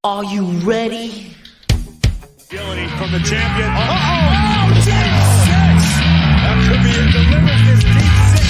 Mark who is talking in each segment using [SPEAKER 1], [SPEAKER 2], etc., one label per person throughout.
[SPEAKER 1] Are you ready?
[SPEAKER 2] Agility from the champion.
[SPEAKER 1] Oh, deep six!
[SPEAKER 2] That could be it. Delivers this deep six.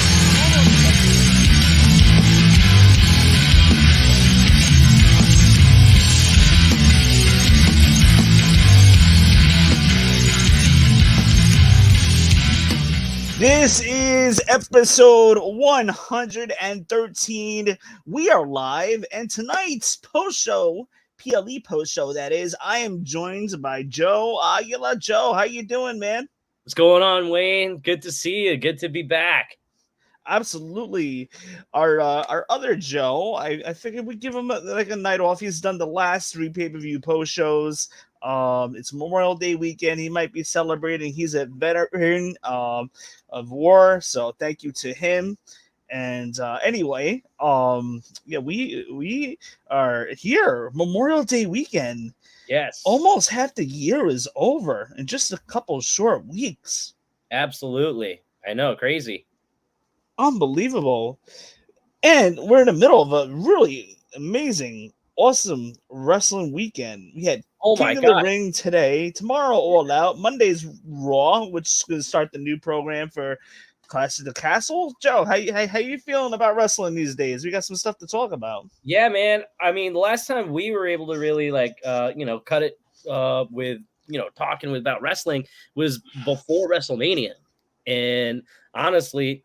[SPEAKER 3] This is episode 113. We are live, and tonight's post show, PLE post show, that is, I am joined by Joe Aguila. Joe, how you doing, man?
[SPEAKER 4] What's going on, Wayne? Good to see you. Good to be back.
[SPEAKER 3] Absolutely. Our other Joe, I figured we'd give him a night off. He's done the last 3 pay-per-view post shows. It's Memorial Day weekend. He might be celebrating. He's a veteran of war, so thank you to him. And anyway, we are here. Memorial Day weekend.
[SPEAKER 4] Yes.
[SPEAKER 3] Almost half the year is over in just a couple short weeks.
[SPEAKER 4] Absolutely. I know. Crazy.
[SPEAKER 3] Unbelievable. And we're in the middle of a really amazing, awesome wrestling weekend. We had King of the Ring today, tomorrow All Out, Monday's Raw, which is going to start the new program for Clash of the Castle. Joe, how you feeling about wrestling these days? We got some stuff to talk about.
[SPEAKER 4] Yeah, man. I mean, the last time we were able to really cut it with talking about wrestling was before WrestleMania, and honestly,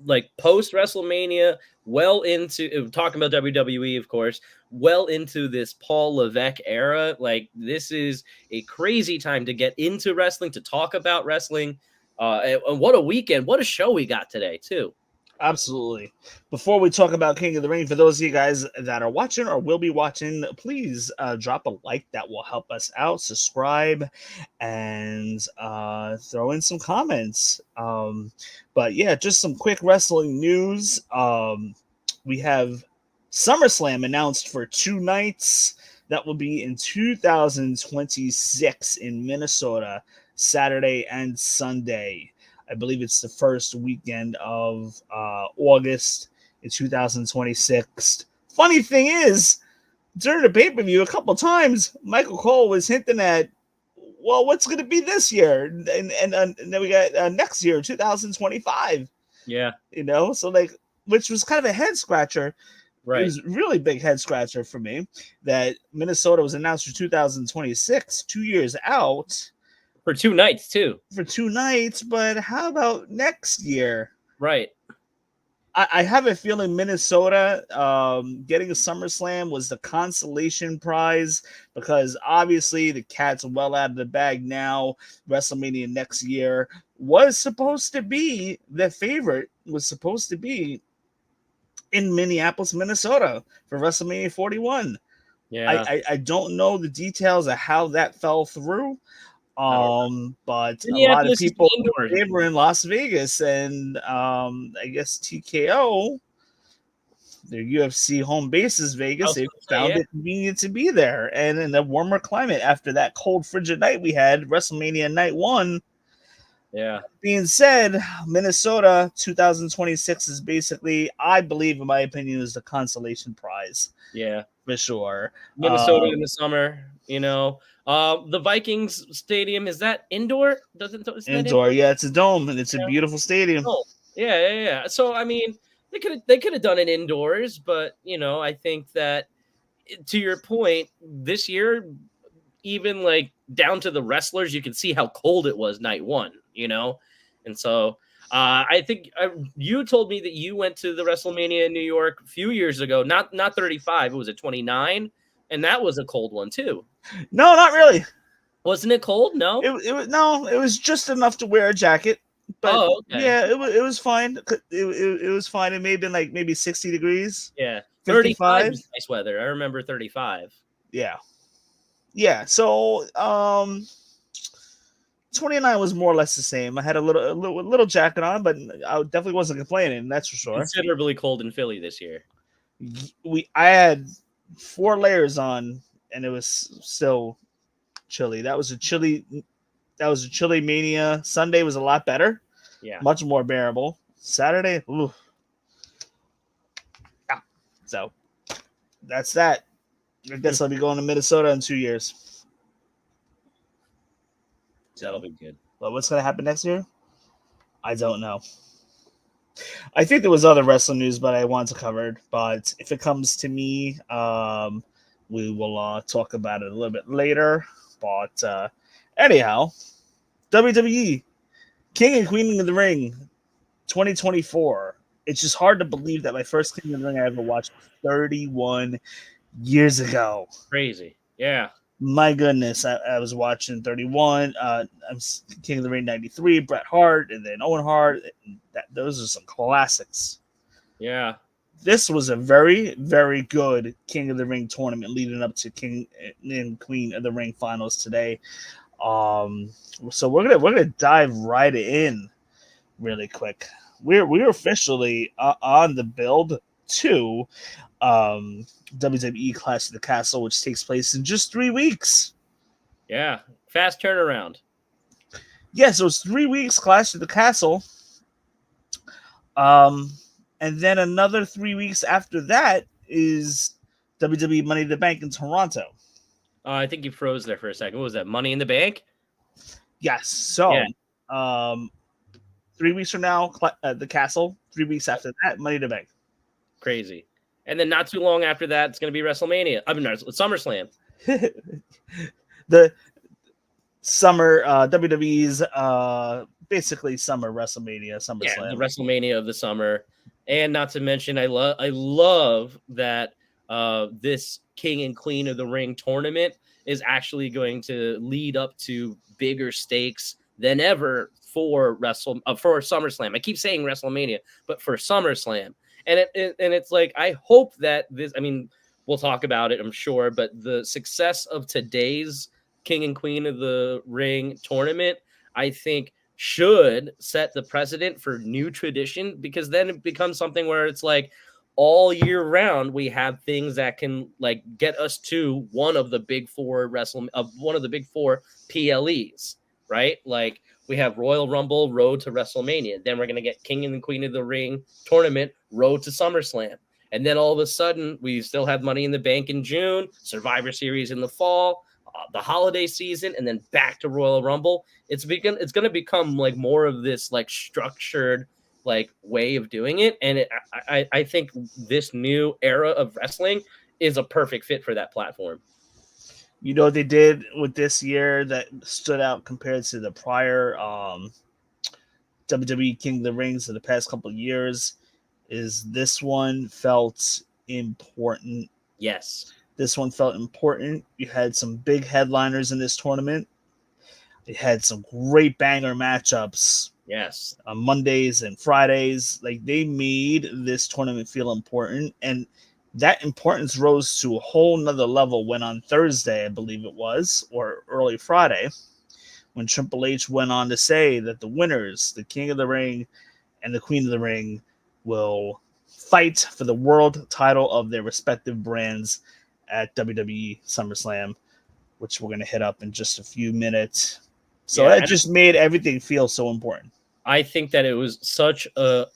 [SPEAKER 4] like post WrestleMania, well into talking about WWE, of course, well into this Paul Levesque era. Like, this is a crazy time to get into wrestling, to talk about wrestling. And what a weekend. What a show we got today, too.
[SPEAKER 3] Absolutely. Before we talk about King of the Ring, for those of you guys that are watching or will be watching, please drop a like. That will help us out. Subscribe and throw in some comments. But yeah, just some quick wrestling news. We have SummerSlam announced for 2 nights. That will be in 2026 in Minnesota, Saturday and Sunday. I believe it's the first weekend of August in 2026. Funny thing is, during the pay-per-view, a couple times, Michael Cole was hinting at, well, what's going to be this year? And then we got next year, 2025.
[SPEAKER 4] Yeah.
[SPEAKER 3] So like, which was kind of a head-scratcher.
[SPEAKER 4] Right.
[SPEAKER 3] It was a really big head-scratcher for me that Minnesota was announced for 2026, 2 years out.
[SPEAKER 4] For 2 nights, too.
[SPEAKER 3] For 2 nights, but how about next year?
[SPEAKER 4] Right.
[SPEAKER 3] I have a feeling Minnesota getting a SummerSlam was the consolation prize, because obviously the cat's well out of the bag now. WrestleMania next year was supposed to be the favorite, was supposed to be in Minneapolis, Minnesota for WrestleMania 41.
[SPEAKER 4] Yeah.
[SPEAKER 3] I don't know the details of how that fell through. But a lot of people were in Las Vegas, and I guess TKO, their UFC home base is Vegas. They found it convenient to be there, and in a warmer climate after that cold, frigid night we had, WrestleMania night 1.
[SPEAKER 4] Yeah.
[SPEAKER 3] Being said, Minnesota 2026 is basically, I believe, in my opinion, is the consolation prize.
[SPEAKER 4] Yeah,
[SPEAKER 3] for sure.
[SPEAKER 4] Minnesota in the summer, the Vikings stadium, is that indoor?
[SPEAKER 3] Indoor, yeah, it's a dome, and it's a beautiful stadium.
[SPEAKER 4] Oh, yeah. So I mean, they could have done it indoors, but I think that, to your point, this year, even like down to the wrestlers, you can see how cold it was night 1, and so I think you told me that you went to the WrestleMania in New York a few years ago, not 35, it was at 29, and that was a cold one too.
[SPEAKER 3] No, not really.
[SPEAKER 4] Wasn't it cold? No,
[SPEAKER 3] it was just enough to wear a jacket. But yeah, it was fine. It was fine. It may have been like maybe 60 degrees.
[SPEAKER 4] Yeah, 35 was nice weather. I remember 35.
[SPEAKER 3] Yeah. So 29 was more or less the same. I had a little jacket on, but I definitely wasn't complaining. That's for sure.
[SPEAKER 4] Considerably cold in Philly this year.
[SPEAKER 3] I had 4 layers on, and it was still chilly. That was a chilly mania. Sunday was a lot better.
[SPEAKER 4] Yeah,
[SPEAKER 3] much more bearable. Saturday, ooh. Yeah. So that's that. I guess I'll be going to Minnesota in 2 years.
[SPEAKER 4] That'll be good.
[SPEAKER 3] But what's going to happen next year? I don't know. I think there was other wrestling news, but I wanted to cover it. But if it comes to me, we will talk about it a little bit later. But anyhow, WWE King and Queen of the Ring 2024. It's just hard to believe that my first King of the Ring I ever watched was 31 years ago.
[SPEAKER 4] Crazy. Yeah.
[SPEAKER 3] My goodness, I was watching 31. I'm King of the Ring 93, Bret Hart, and then Owen Hart. Those are some classics.
[SPEAKER 4] Yeah.
[SPEAKER 3] This was a very, very good King of the Ring tournament leading up to King and Queen of the Ring finals today. So we're gonna dive right in really quick. We're officially on the build to WWE Clash of the Castle, which takes place in just 3 weeks.
[SPEAKER 4] Yeah. Fast turnaround.
[SPEAKER 3] Yeah, so it's 3 weeks Clash of the Castle. And then another 3 weeks after that is WWE Money in the Bank in Toronto.
[SPEAKER 4] I think you froze there for a second. What was that? Money in the Bank?
[SPEAKER 3] Yes. So,
[SPEAKER 4] Yeah.
[SPEAKER 3] 3 weeks from now, the Castle. 3 weeks after that, Money in the Bank.
[SPEAKER 4] Crazy. And then not too long after that, it's going to be WrestleMania. I mean, no, SummerSlam.
[SPEAKER 3] The summer WWE's basically summer WrestleMania, SummerSlam.
[SPEAKER 4] Yeah, the WrestleMania of the summer. And not to mention, I love that this King and Queen of the Ring tournament is actually going to lead up to bigger stakes than ever for SummerSlam. I keep saying WrestleMania, but for SummerSlam. And it's like, I hope that this, I mean, we'll talk about it, I'm sure, but the success of today's King and Queen of the Ring tournament, I think, should set the precedent for new tradition, because then it becomes something where it's like all year round we have things that can like get us to one of the big four PLEs, right? Like we have Royal Rumble, Road to WrestleMania. Then we're going to get King and the Queen of the Ring tournament, Road to SummerSlam. And then all of a sudden we still have Money in the Bank in June, Survivor Series in the fall, the holiday season, and then back to Royal Rumble. It's going to become like more of this like structured like way of doing it. And I think this new era of wrestling is a perfect fit for that platform.
[SPEAKER 3] You know what they did with this year that stood out compared to the prior WWE King of the Rings of the past couple of years is this one felt important.
[SPEAKER 4] Yes.
[SPEAKER 3] This one felt important. You had some big headliners in this tournament. It had some great banger matchups.
[SPEAKER 4] Yes.
[SPEAKER 3] On Mondays and Fridays. Like they made this tournament feel important. And that importance rose to a whole nother level when on Thursday, I believe it was, or early Friday, when Triple H went on to say that the winners, the King of the Ring and the Queen of the Ring, will fight for the world title of their respective brands at WWE SummerSlam, which we're going to hit up in just a few minutes. So that just made everything feel so important.
[SPEAKER 4] I think that it was such a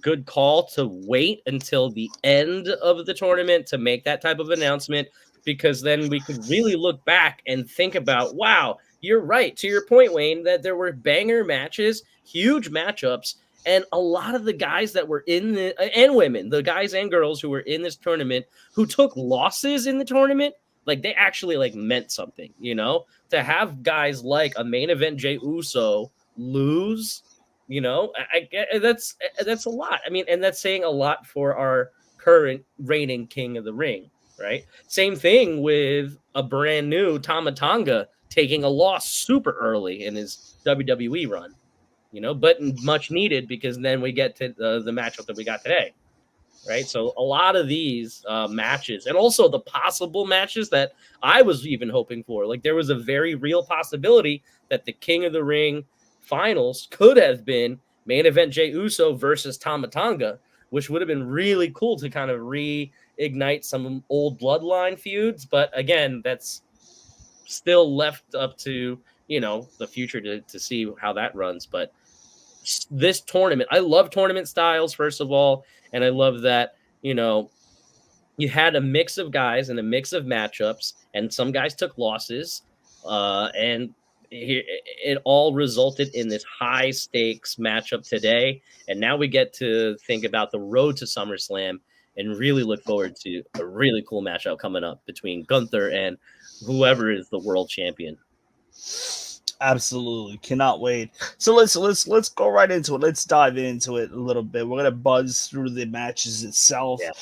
[SPEAKER 4] good call to wait until the end of the tournament to make that type of announcement, because then we could really look back and think about, wow, you're right. To your point, Wayne, that there were banger matches, huge matchups, and a lot of the guys that were in and women, the guys and girls who were in this tournament who took losses in the tournament, like they actually like meant something, you know, to have guys like a main event Jey Uso lose. You know, I that's a lot. I mean, and that's saying a lot for our current reigning King of the Ring, right? Same thing with a brand new Tama Tonga taking a loss super early in his WWE run, you know, but much needed, because then we get to the matchup that we got today, right? So a lot of these matches, and also the possible matches that I was even hoping for, like there was a very real possibility that the King of the Ring finals could have been main event Jey Uso versus Tama Tonga, which would have been really cool to kind of reignite some old bloodline feuds. But again, that's still left up to, you know, the future to see how that runs. But this tournament, I love tournament styles, first of all, and I love that, you know, you had a mix of guys and a mix of matchups, and some guys took losses, and it all resulted in this high stakes matchup today. And now we get to think about the road to SummerSlam and really look forward to a really cool matchup coming up between Gunther and whoever is the world champion.
[SPEAKER 3] Absolutely, cannot wait. So let's go right into it. Let's dive into it a little bit. We're gonna buzz through the matches itself.
[SPEAKER 4] Yeah.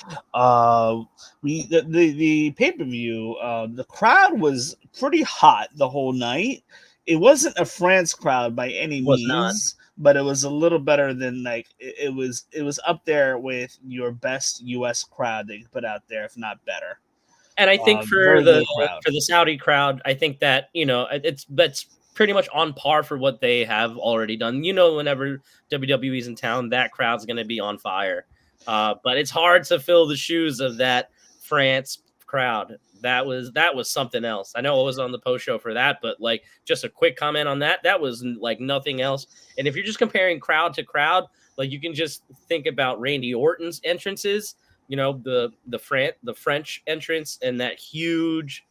[SPEAKER 3] The pay per view. The crowd was pretty hot the whole night. It wasn't a France crowd by any
[SPEAKER 4] Was not.
[SPEAKER 3] means, but it was a little better than like it was up there with your best U.S. crowd they put out there, if not better.
[SPEAKER 4] And I think
[SPEAKER 3] Very good crowd.
[SPEAKER 4] for the Saudi crowd, I think that that's pretty much on par for what they have already done. Whenever WWE's in town, that crowd's going to be on fire. But it's hard to fill the shoes of that France crowd. That was something else. I know I was on the post show for that, but like just a quick comment on that. That was like nothing else. And if you're just comparing crowd to crowd, like you can just think about Randy Orton's entrances. The French entrance and that huge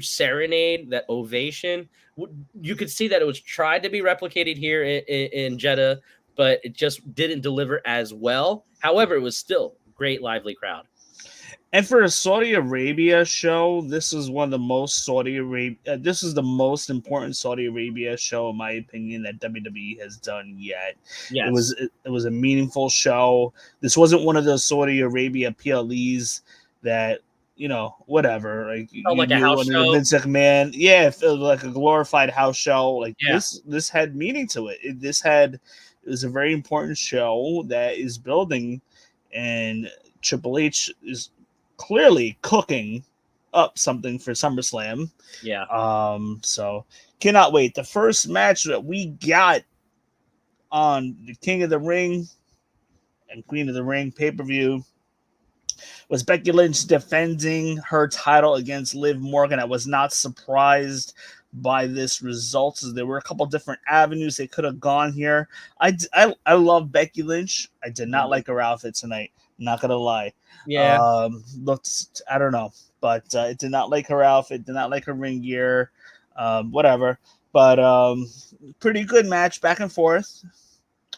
[SPEAKER 4] serenade, that ovation. You could see that it was tried to be replicated here in Jeddah, but it just didn't deliver as well. However, it was still a great, lively crowd.
[SPEAKER 3] And for a Saudi Arabia show, this is one of the most this is the most important Saudi Arabia show, in my opinion, that WWE has done yet.
[SPEAKER 4] Yes.
[SPEAKER 3] It was a meaningful show. This wasn't one of those Saudi Arabia PLEs that whatever. Like
[SPEAKER 4] a house show.
[SPEAKER 3] Vince McMahon, yeah, it felt like a glorified house show. Like
[SPEAKER 4] Yeah.
[SPEAKER 3] this had meaning to it. It was a very important show that is building, and Triple H is clearly cooking up something for SummerSlam.
[SPEAKER 4] Yeah.
[SPEAKER 3] So cannot wait. The first match that we got on the King of the Ring and Queen of the Ring pay-per-view was Becky Lynch defending her title against Liv Morgan. I was not surprised by this result. There were a couple different avenues they could have gone here. I love Becky Lynch. I did not like her outfit tonight. Not gonna lie.
[SPEAKER 4] Yeah.
[SPEAKER 3] Looked, I don't know, but it did not like her outfit. Did not like her ring gear. Whatever. But pretty good match, back and forth.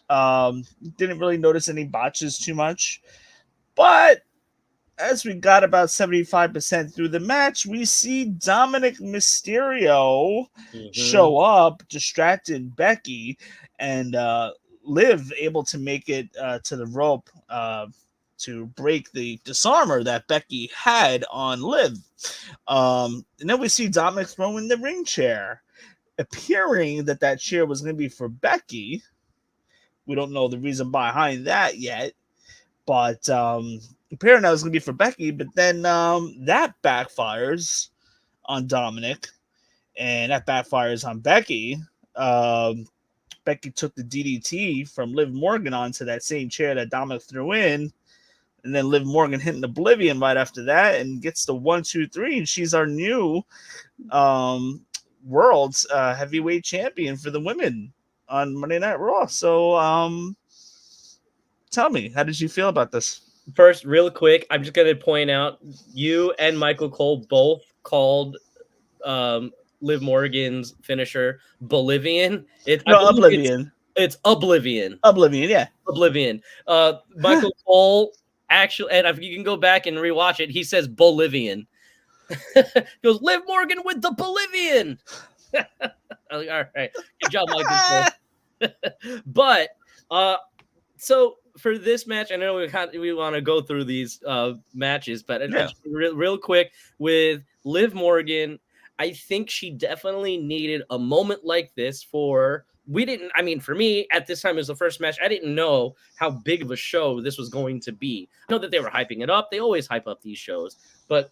[SPEAKER 3] Didn't really notice any botches too much, but as we got about 75% through the match, we see Dominic Mysterio show up, distracted Becky, and Liv able to make it to the rope to break the disarmer that Becky had on Liv. And then we see Dominic throwing the ring chair, appearing that chair was going to be for Becky. We don't know the reason behind that yet, but apparently that was going to be for Becky, but then that backfires on Dominic, and that backfires on Becky. Becky took the DDT from Liv Morgan onto that same chair that Dominic threw in, and then Liv Morgan hit an oblivion right after that and gets the 1, 2, 3, and she's our new world's heavyweight champion for the women on Monday Night Raw. So tell me, how did you feel about this?
[SPEAKER 4] First, real quick, I'm just going to point out you and Michael Cole both called Liv Morgan's finisher Bolivian.
[SPEAKER 3] Oblivion.
[SPEAKER 4] It's Oblivion.
[SPEAKER 3] Oblivion, yeah.
[SPEAKER 4] Oblivion. Michael Cole actually, and if you can go back and rewatch it, he says Bolivian. He goes, Liv Morgan with the Bolivian. I was like, all right. Good job, Michael Cole. But so for this match, I know we want to go through these matches, but real quick with Liv Morgan, I think she definitely needed a moment like this for me at this time, it was the first match. I didn't know how big of a show this was going to be. I know that they were hyping it up. They always hype up these shows, but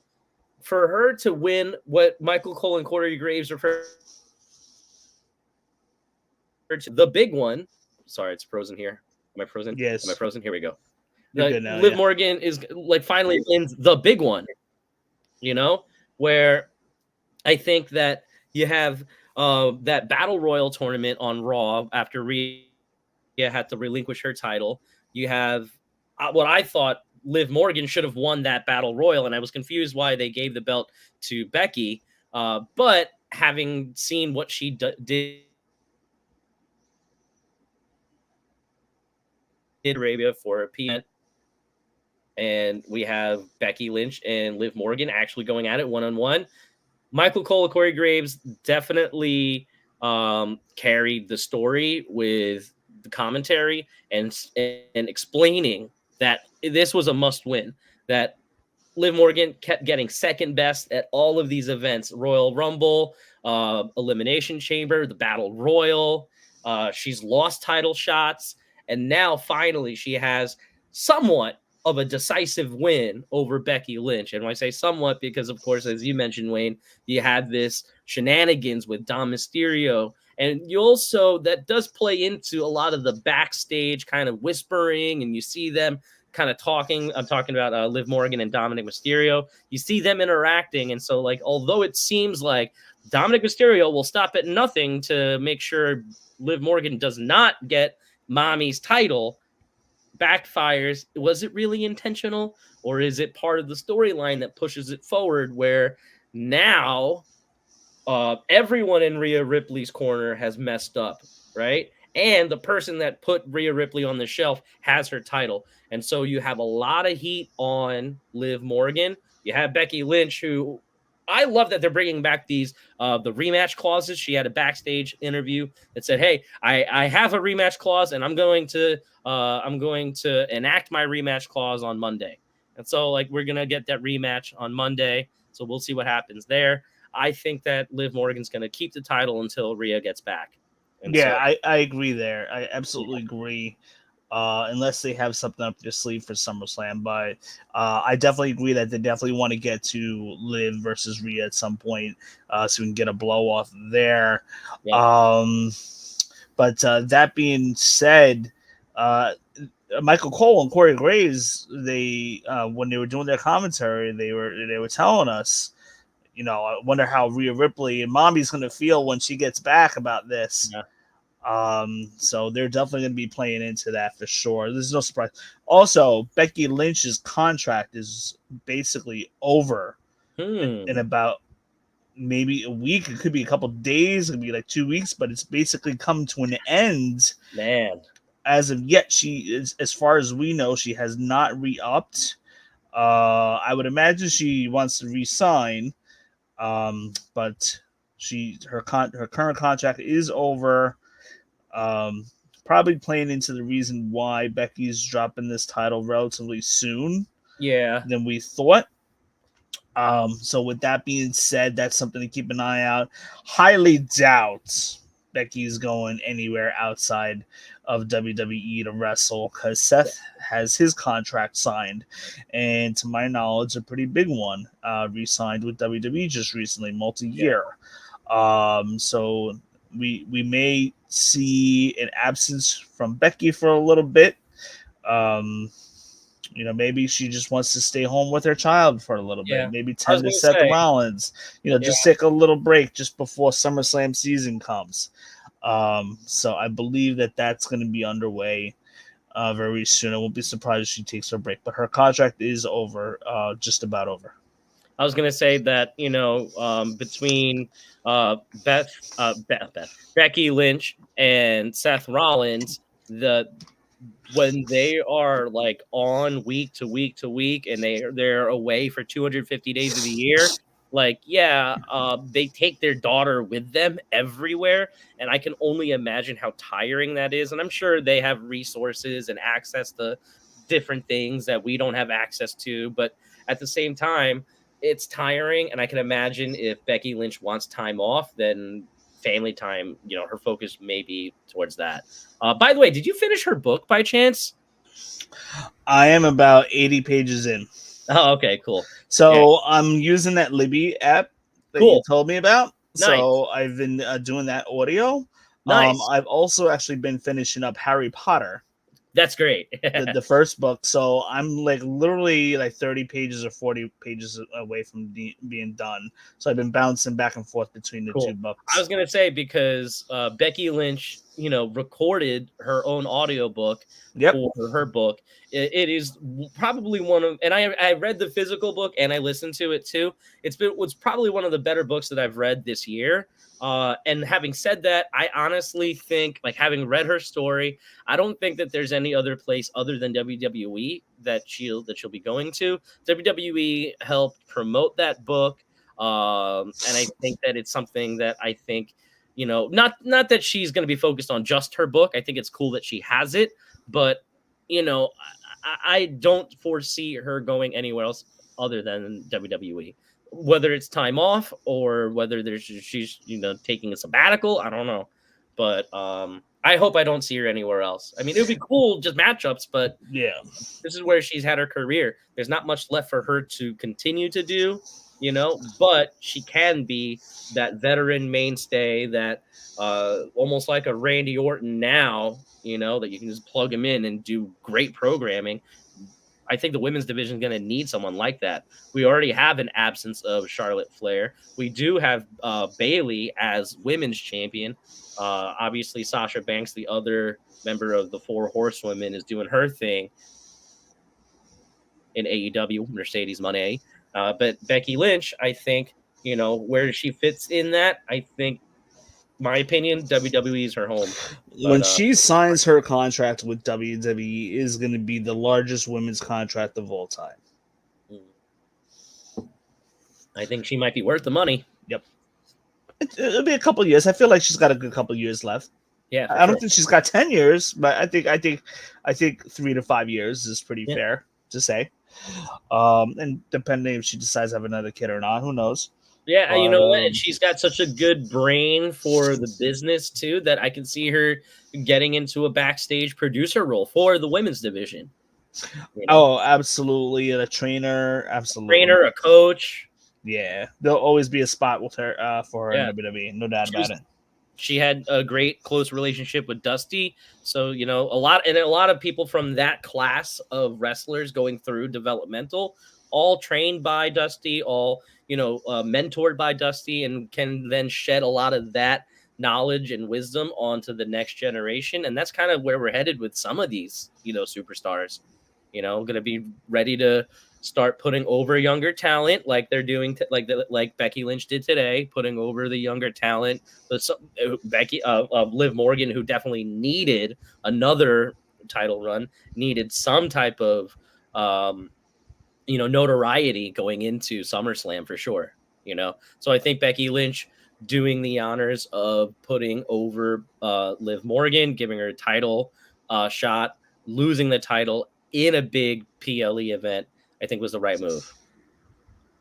[SPEAKER 4] for her to win what Michael Cole and Corey Graves refer to the big one. Sorry, it's frozen here. Am I frozen?
[SPEAKER 3] Yes.
[SPEAKER 4] Am I frozen? Here we go.
[SPEAKER 3] Now,
[SPEAKER 4] Liv Morgan is like finally wins the big one, where I think that you have that Battle Royal tournament on Raw after Rhea had to relinquish her title. You have what I thought Liv Morgan should have won that battle royal, and I was confused why they gave the belt to Becky. But having seen what she did in Arabia for a PM, and we have Becky Lynch and Liv Morgan actually going at it one-on-one. Michael Cole and Corey Graves definitely carried the story with the commentary and explaining that this was a must win, that Liv Morgan kept getting second best at all of these events: Royal Rumble, Elimination Chamber, the Battle Royal. She's lost title shots, and now finally she has somewhat of a decisive win over Becky Lynch. And when I say somewhat, because of course, as you mentioned, Wayne, you had this shenanigans with Dom Mysterio. And you also, that does play into a lot of the backstage kind of whispering, and you see them kind of talking. I'm talking about Liv Morgan and Dominic Mysterio. You see them interacting. And so, like, although it seems like Dominic Mysterio will stop at nothing to make sure Liv Morgan does not get mommy's title, backfires. Was it really intentional, or is it part of the storyline that pushes it forward, where now everyone in Rhea Ripley's corner has messed up, right? And the person that put Rhea Ripley on the shelf has her title. And so you have a lot of heat on Liv Morgan. You have Becky Lynch, who I love that they're bringing back these the rematch clauses. She had a backstage interview that said, "Hey, I have a rematch clause, and I'm going to enact my rematch clause on Monday." And so, like, we're gonna get that rematch on Monday. So we'll see what happens there. I think that Liv Morgan's going to keep the title until Rhea gets back. And
[SPEAKER 3] Yeah,
[SPEAKER 4] so,
[SPEAKER 3] I agree there. I absolutely agree. Unless they have something up their sleeve for SummerSlam, but I definitely agree that they definitely want to get to Liv versus Rhea at some point, so we can get a blow off there.
[SPEAKER 4] yeah.
[SPEAKER 3] But that being said, Michael Cole and Corey Graves, they when they were doing their commentary, they were telling us, you know, I wonder how Rhea Ripley and Mommy's going to feel when she gets back about this.
[SPEAKER 4] Yeah.
[SPEAKER 3] So they're definitely going to be playing into that for sure. There's no surprise. Also, Becky Lynch's contract is basically over in about maybe a week. It could be a couple days. It could be like 2 weeks, but it's basically come to an end.
[SPEAKER 4] Man.
[SPEAKER 3] As of yet, she is, as far as we know, she has not re-upped. I would imagine she wants to re-sign. But her current contract is over. Probably playing into the reason why Becky's dropping this title relatively soon
[SPEAKER 4] Yeah.
[SPEAKER 3] than we thought. So with that being said, that's something to keep an eye out. Highly doubt Becky's going anywhere outside of WWE to wrestle, because Seth has his contract signed, and to my knowledge, a pretty big one, re-signed with WWE just recently, multi-year. So we may see an absence from Becky for a little bit. You know, maybe she just wants to stay home with her child for a little bit. Maybe
[SPEAKER 4] I was
[SPEAKER 3] tend to
[SPEAKER 4] gonna
[SPEAKER 3] Seth
[SPEAKER 4] say,
[SPEAKER 3] Rollins. You know, just take a little break just before SummerSlam season comes. So I believe that that's going to be underway very soon. I won't be surprised if she takes her break, but her contract is over, just about over.
[SPEAKER 4] I was gonna say that, you know, between Becky Lynch and Seth Rollins, when they are like on week to week to week, and they're away for 250 days of the year, like, yeah, they take their daughter with them everywhere, and I can only imagine how tiring that is. And I'm sure they have resources and access to different things that we don't have access to, but at the same time, it's tiring. And I can imagine if Becky Lynch wants time off, then family time, you know, her focus may be towards that. By the way, did you finish her book by chance?
[SPEAKER 3] I am about 80 pages in.
[SPEAKER 4] Oh, okay, cool.
[SPEAKER 3] So I'm using that Libby app that you
[SPEAKER 4] Cool.
[SPEAKER 3] told me about.
[SPEAKER 4] Nice.
[SPEAKER 3] So I've been doing that audio.
[SPEAKER 4] Nice.
[SPEAKER 3] I've also actually been finishing up Harry Potter,
[SPEAKER 4] That's great.
[SPEAKER 3] the first book. So I'm like literally like 30 pages or 40 pages away from being done. So I've been bouncing back and forth between the
[SPEAKER 4] Cool.
[SPEAKER 3] two books.
[SPEAKER 4] I was gonna say, because Becky Lynch recorded her own audiobook
[SPEAKER 3] Yep.
[SPEAKER 4] for her book. It is probably one of, and I read the physical book and I listened to it too. Was probably one of the better books that I've read this year. And having said that, I honestly think, like, having read her story, I don't think that there's any other place other than WWE that she'll be going to. WWE helped promote that book, and I think that it's something that I think, not that she's going to be focused on just her book. I think it's cool that she has it, but I don't foresee her going anywhere else other than WWE. Whether it's time off or whether she's taking a sabbatical, I don't know. But I hope I don't see her anywhere else. I mean, it would be cool, just matchups, but
[SPEAKER 3] Yeah.
[SPEAKER 4] this is where she's had her career. There's not much left for her to continue to do, but she can be that veteran mainstay that almost like a Randy Orton now, that you can just plug him in and do great programming. I think the women's division is going to need someone like that. We already have an absence of Charlotte Flair. We do have Bayley as women's champion. Obviously, Sasha Banks, the other member of the Four Horsewomen, is doing her thing in AEW, Mercedes Moné. But Becky Lynch, I think, where she fits in that, I think, my opinion, WWE is her home.
[SPEAKER 3] When she signs her contract with WWE, is going to be the largest women's contract of all time.
[SPEAKER 4] I think she might be worth the money.
[SPEAKER 3] Yep. It'll be a couple years. I feel like she's got a good couple years left.
[SPEAKER 4] Yeah,
[SPEAKER 3] I don't think she's got 10 years, but I think 3 to 5 years is pretty fair to say. And depending if she decides to have another kid or not, who knows?
[SPEAKER 4] Yeah, you know what? And she's got such a good brain for the business too that I can see her getting into a backstage producer role for the women's division.
[SPEAKER 3] Oh, absolutely. A trainer, absolutely.
[SPEAKER 4] Trainer, a coach.
[SPEAKER 3] Yeah, there'll always be a spot with her for her in WWE, no doubt about it.
[SPEAKER 4] She had a great close relationship with Dusty, so a lot of people from that class of wrestlers going through developmental, all trained by Dusty, all mentored by Dusty, and can then shed a lot of that knowledge and wisdom onto the next generation. And that's kind of where we're headed with some of these superstars. Going to be ready to start putting over younger talent like they're doing, like Becky Lynch did today, putting over the younger talent. Liv Morgan, who definitely needed another title run, needed some type of notoriety going into SummerSlam for sure. So I think Becky Lynch doing the honors of putting over Liv Morgan, giving her a title shot, losing the title in a big PLE event, I think was the right move.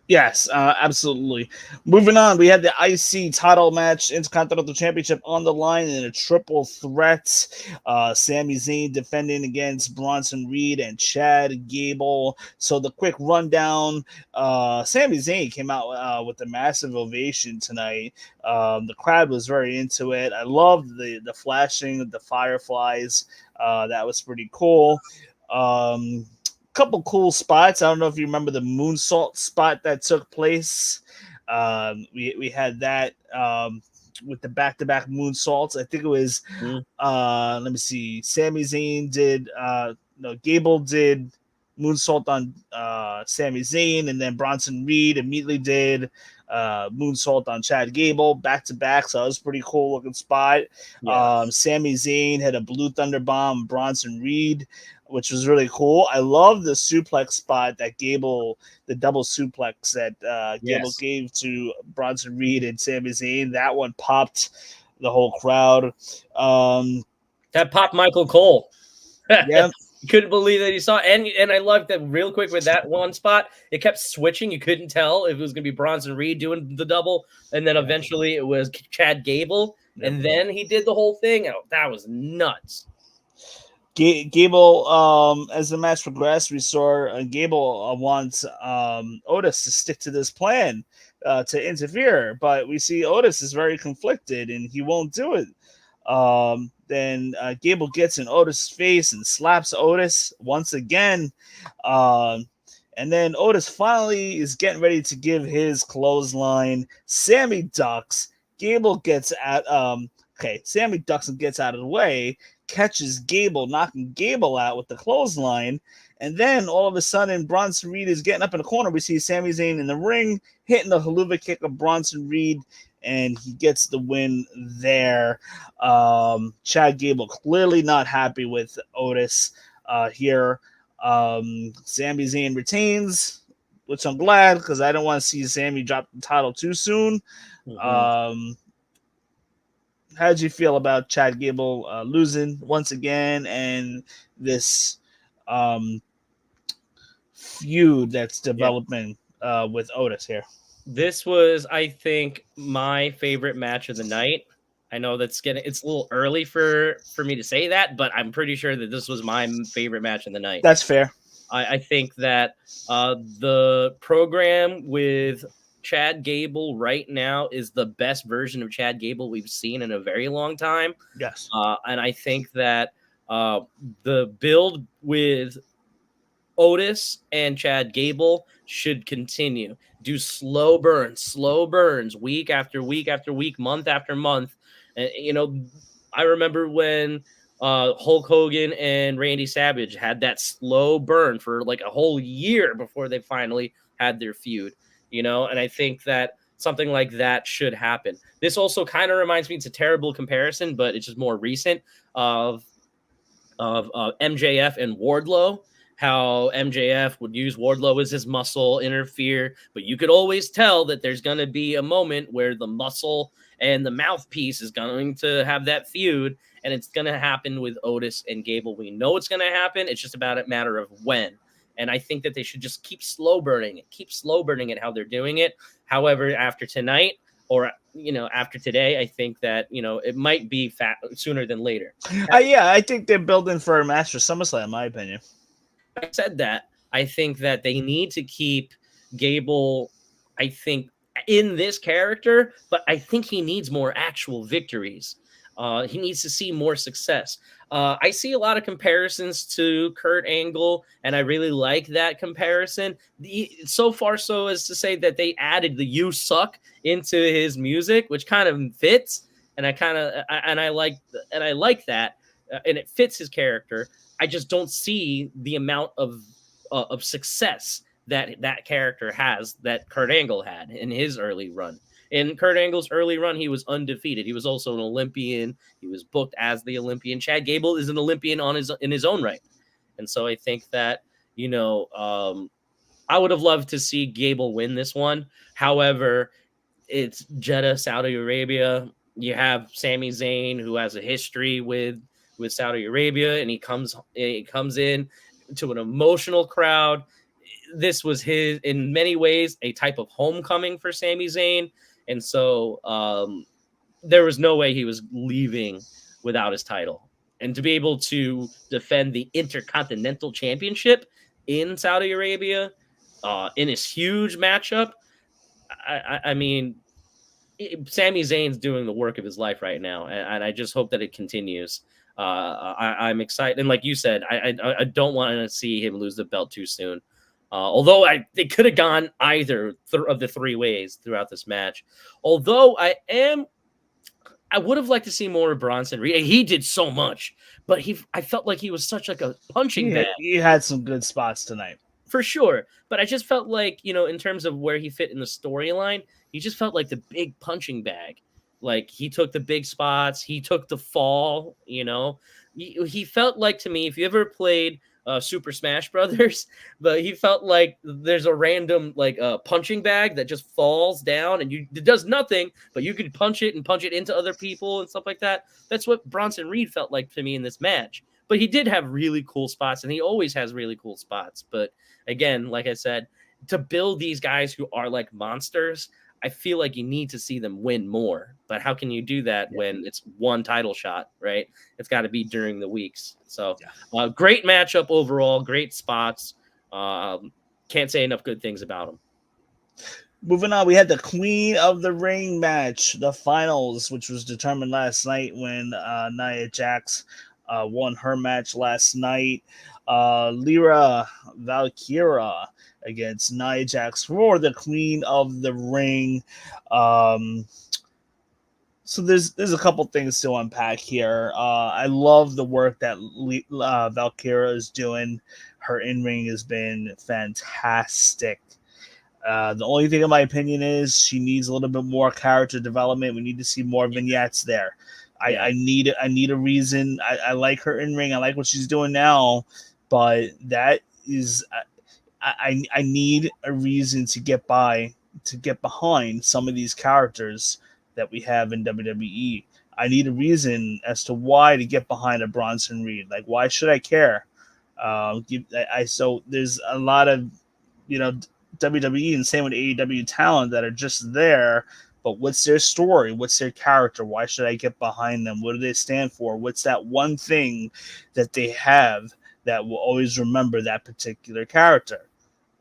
[SPEAKER 3] Yes, absolutely. Moving on, we had the IC title match, Intercontinental Championship on the line in a triple threat. Sami Zayn defending against Bronson Reed and Chad Gable. So the quick rundown, Sami Zayn came out with a massive ovation tonight. The crowd was very into it. I loved the flashing of the fireflies. That was pretty cool. Couple cool spots. I don't know if you remember the moonsault spot that took place. We had that with the back-to-back moonsaults. I think it was let me see. Sami Zayn did Gable did moonsault on Sami Zayn, and then Bronson Reed immediately did moonsault on Chad Gable back-to-back. So that was a pretty cool looking spot. Yes. Sami Zayn had a blue thunder bomb Bronson Reed, which was really cool. I love the suplex spot that Gable, the double suplex that Gable gave to Bronson Reed and Sami Zayn. That one popped the whole crowd.
[SPEAKER 4] That popped Michael Cole.
[SPEAKER 3] Yeah.
[SPEAKER 4] Couldn't believe that he saw it. And I loved that real quick with that one spot. It kept switching. You couldn't tell if it was going to be Bronson Reed doing the double. And then eventually it was Chad Gable. And then he did the whole thing. Oh, that was nuts.
[SPEAKER 3] Gable, as the match progressed, we saw Gable wants Otis to stick to this plan to interfere, but we see Otis is very conflicted and he won't do it. Then Gable gets in Otis' face and slaps Otis once again. And then Otis finally is getting ready to give his clothesline. Sammy ducks. Gable gets Okay, Sammy ducks and gets out of the way, catches Gable, knocking Gable out with the clothesline, and then all of a sudden Bronson Reed is getting up in the corner. We see Sami Zayn in the ring hitting the haluva kick of Bronson Reed, and he gets the win there. Chad Gable clearly not happy with Otis here. Sami Zayn retains, which I'm glad because I don't want to see Sammy drop the title too soon. How did you feel about Chad Gable losing once again and this feud that's developing with Otis here?
[SPEAKER 4] This was, I think, my favorite match of the night. I know it's a little early for me to say that, but I'm pretty sure that this was my favorite match of the night.
[SPEAKER 3] That's fair.
[SPEAKER 4] I think that the program with Chad Gable right now is the best version of Chad Gable we've seen in a very long time.
[SPEAKER 3] Yes.
[SPEAKER 4] And I think that the build with Otis and Chad Gable should continue. Do slow burns, week after week after week, month after month. And, I remember when Hulk Hogan and Randy Savage had that slow burn for like a whole year before they finally had their feud, and I think that something like that should happen. This also kind of reminds me, it's a terrible comparison, but it's just more recent of MJF and Wardlow. How MJF would use Wardlow as his muscle, interfere, but you could always tell that there's going to be a moment where the muscle and the mouthpiece is going to have that feud, and it's going to happen with Otis and Gable. We know it's going to happen. It's just about a matter of when. And I think that they should just keep slow burning it how they're doing it. However, after tonight, or after today, I think that it might be sooner than later.
[SPEAKER 3] Yeah, I think they're building for a match for SummerSlam, in my opinion.
[SPEAKER 4] I said that. I think that they need to keep Gable, I think, in this character, but I think he needs more actual victories. He needs to see more success. I see a lot of comparisons to Kurt Angle, and I really like that comparison. So far, so as to say that they added the "You Suck" into his music, which kind of fits, and I like that, and it fits his character. I just don't see the amount of success that character has that Kurt Angle had in his early run. In Kurt Angle's early run, he was undefeated. He was also an Olympian. He was booked as the Olympian. Chad Gable is an Olympian in his own right. And so I think that, I would have loved to see Gable win this one. However, it's Jeddah, Saudi Arabia. You have Sami Zayn, who has a history with Saudi Arabia, and he comes in to an emotional crowd. This was in many ways, a type of homecoming for Sami Zayn. And so there was no way he was leaving without his title. And to be able to defend the Intercontinental Championship in Saudi Arabia in this huge matchup, I mean, Sami Zayn's doing the work of his life right now, and I just hope that it continues. I'm excited, and like you said, I don't want to see him lose the belt too soon. Although they could have gone either of the three ways throughout this match. Although I would have liked to see more of Bronson Reed. He did so much, but I felt like he was such like a punching bag.
[SPEAKER 3] He had some good spots tonight.
[SPEAKER 4] For sure. But I just felt like, in terms of where he fit in the storyline, he just felt like the big punching bag. Like, he took the big spots. He took the fall, He felt like, to me, if you ever played Super Smash Brothers, but he felt like there's a random, punching bag that just falls down and it does nothing, but you could punch it into other people and stuff like that. That's what Bronson Reed felt like to me in this match. But he did have really cool spots, and he always has really cool spots. But again, like I said, to build these guys who are like monsters, I feel like you need to see them win more. But how can you do that when it's one title shot, right? It's got to be during the weeks. So great matchup overall, great spots. Can't say enough good things about them.
[SPEAKER 3] Moving on, we had the Queen of the Ring match, the finals, which was determined last night when Nia Jax won her match last night. Lyra Valkyria against Nia Jax for the Queen of the Ring. So there's a couple things to unpack here. I love the work that Valkyra is doing. Her in ring has been fantastic. The only thing, in my opinion, is she needs a little bit more character development. We need to see more vignettes there.
[SPEAKER 4] Yeah.
[SPEAKER 3] I need a reason. I like her in ring. I like what she's doing now, but that is I need a reason to get behind some of these characters that we have in WWE. I need a reason as to why to get behind a Bronson Reed. Like, why should I care? So there's a lot of, you know, WWE and same with AEW talent that are just there. But what's their story? What's their character? Why should I get behind them? What do they stand for? What's that one thing that they have that will always remember that particular character?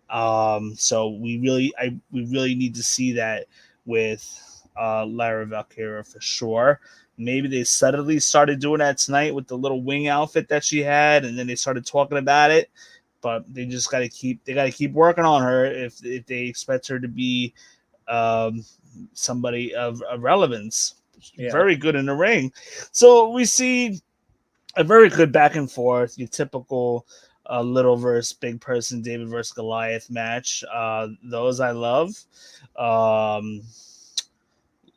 [SPEAKER 3] So we really need to see that with Lara Valkyria for sure. Maybe they suddenly started doing that tonight with the little wing outfit that she had, and then they started talking about it. But they just got to keep working on her if they expect her to be somebody of relevance.
[SPEAKER 4] Yeah.
[SPEAKER 3] Very good in the ring. So we see a very good back and forth, your typical little versus big person, David versus Goliath match. Those I love.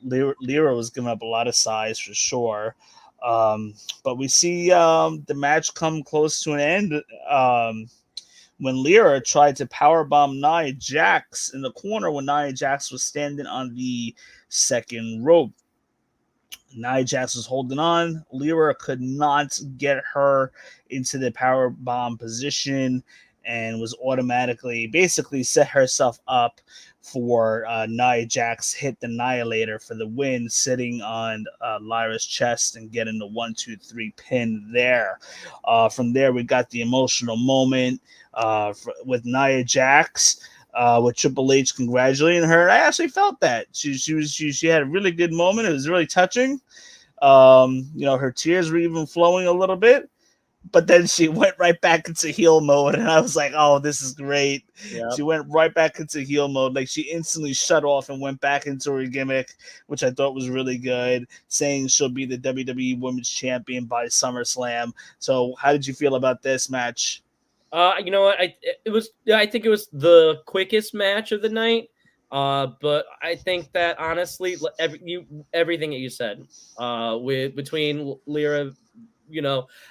[SPEAKER 3] Lyra was giving up a lot of size for sure. But we see the match come close to an end when Lyra tried to powerbomb Nia Jax in the corner when Nia Jax was standing on the second rope. Nia Jax was holding on. Lyra could not get her into the power bomb position and was automatically basically set herself up for Nia Jax hit the Annihilator for the win, sitting on Lyra's chest and getting the 1-2-3 pin there. From there, we got the emotional moment with Nia Jax. With Triple H congratulating her. I actually felt that she had a really good moment. It was really touching. Her tears were even flowing a little bit, but then she went right back into heel mode, and I was like, "Oh, this is great."
[SPEAKER 4] Yep.
[SPEAKER 3] She went right back into heel mode, like she instantly shut off and went back into her gimmick, which I thought was really good. Saying she'll be the WWE Women's Champion by SummerSlam. So, how did you feel about this match?
[SPEAKER 4] You know what? I think it was the quickest match of the night. But I think that honestly, everything that you said, with between Lyra,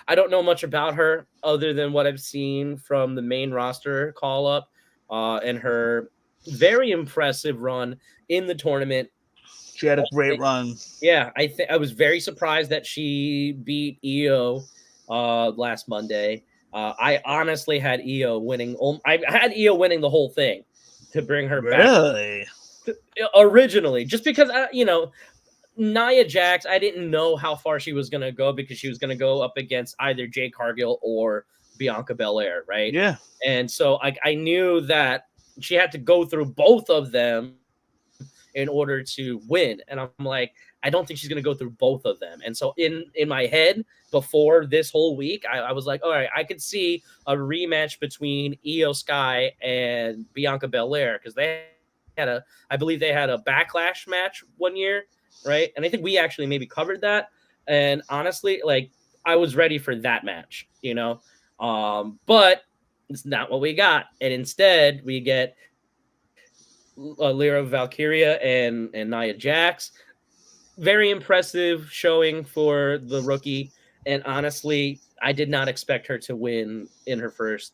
[SPEAKER 4] I don't know much about her other than what I've seen from the main roster call up, and her very impressive run in the tournament.
[SPEAKER 3] She had a great run.
[SPEAKER 4] Yeah, I was very surprised that she beat Io last Monday. I honestly had Io winning. I had Io winning the whole thing to bring her back.
[SPEAKER 3] Really?
[SPEAKER 4] Originally, just because Nia Jax, I didn't know how far she was going to go because she was going to go up against either Jade Cargill or Bianca Belair, right?
[SPEAKER 3] Yeah.
[SPEAKER 4] And so I knew that she had to go through both of them in order to win. And I'm like, I don't think she's going to go through both of them. And so in my head, before this whole week, I was like, all right, I could see a rematch between Io Sky and Bianca Belair because I believe they had a backlash match one year, right? And I think we actually maybe covered that. And honestly, like I was ready for that match, but it's not what we got. And instead, we get Lyra Valkyria and Nia Jax. Very impressive showing for the rookie. And honestly, I did not expect her to win in her first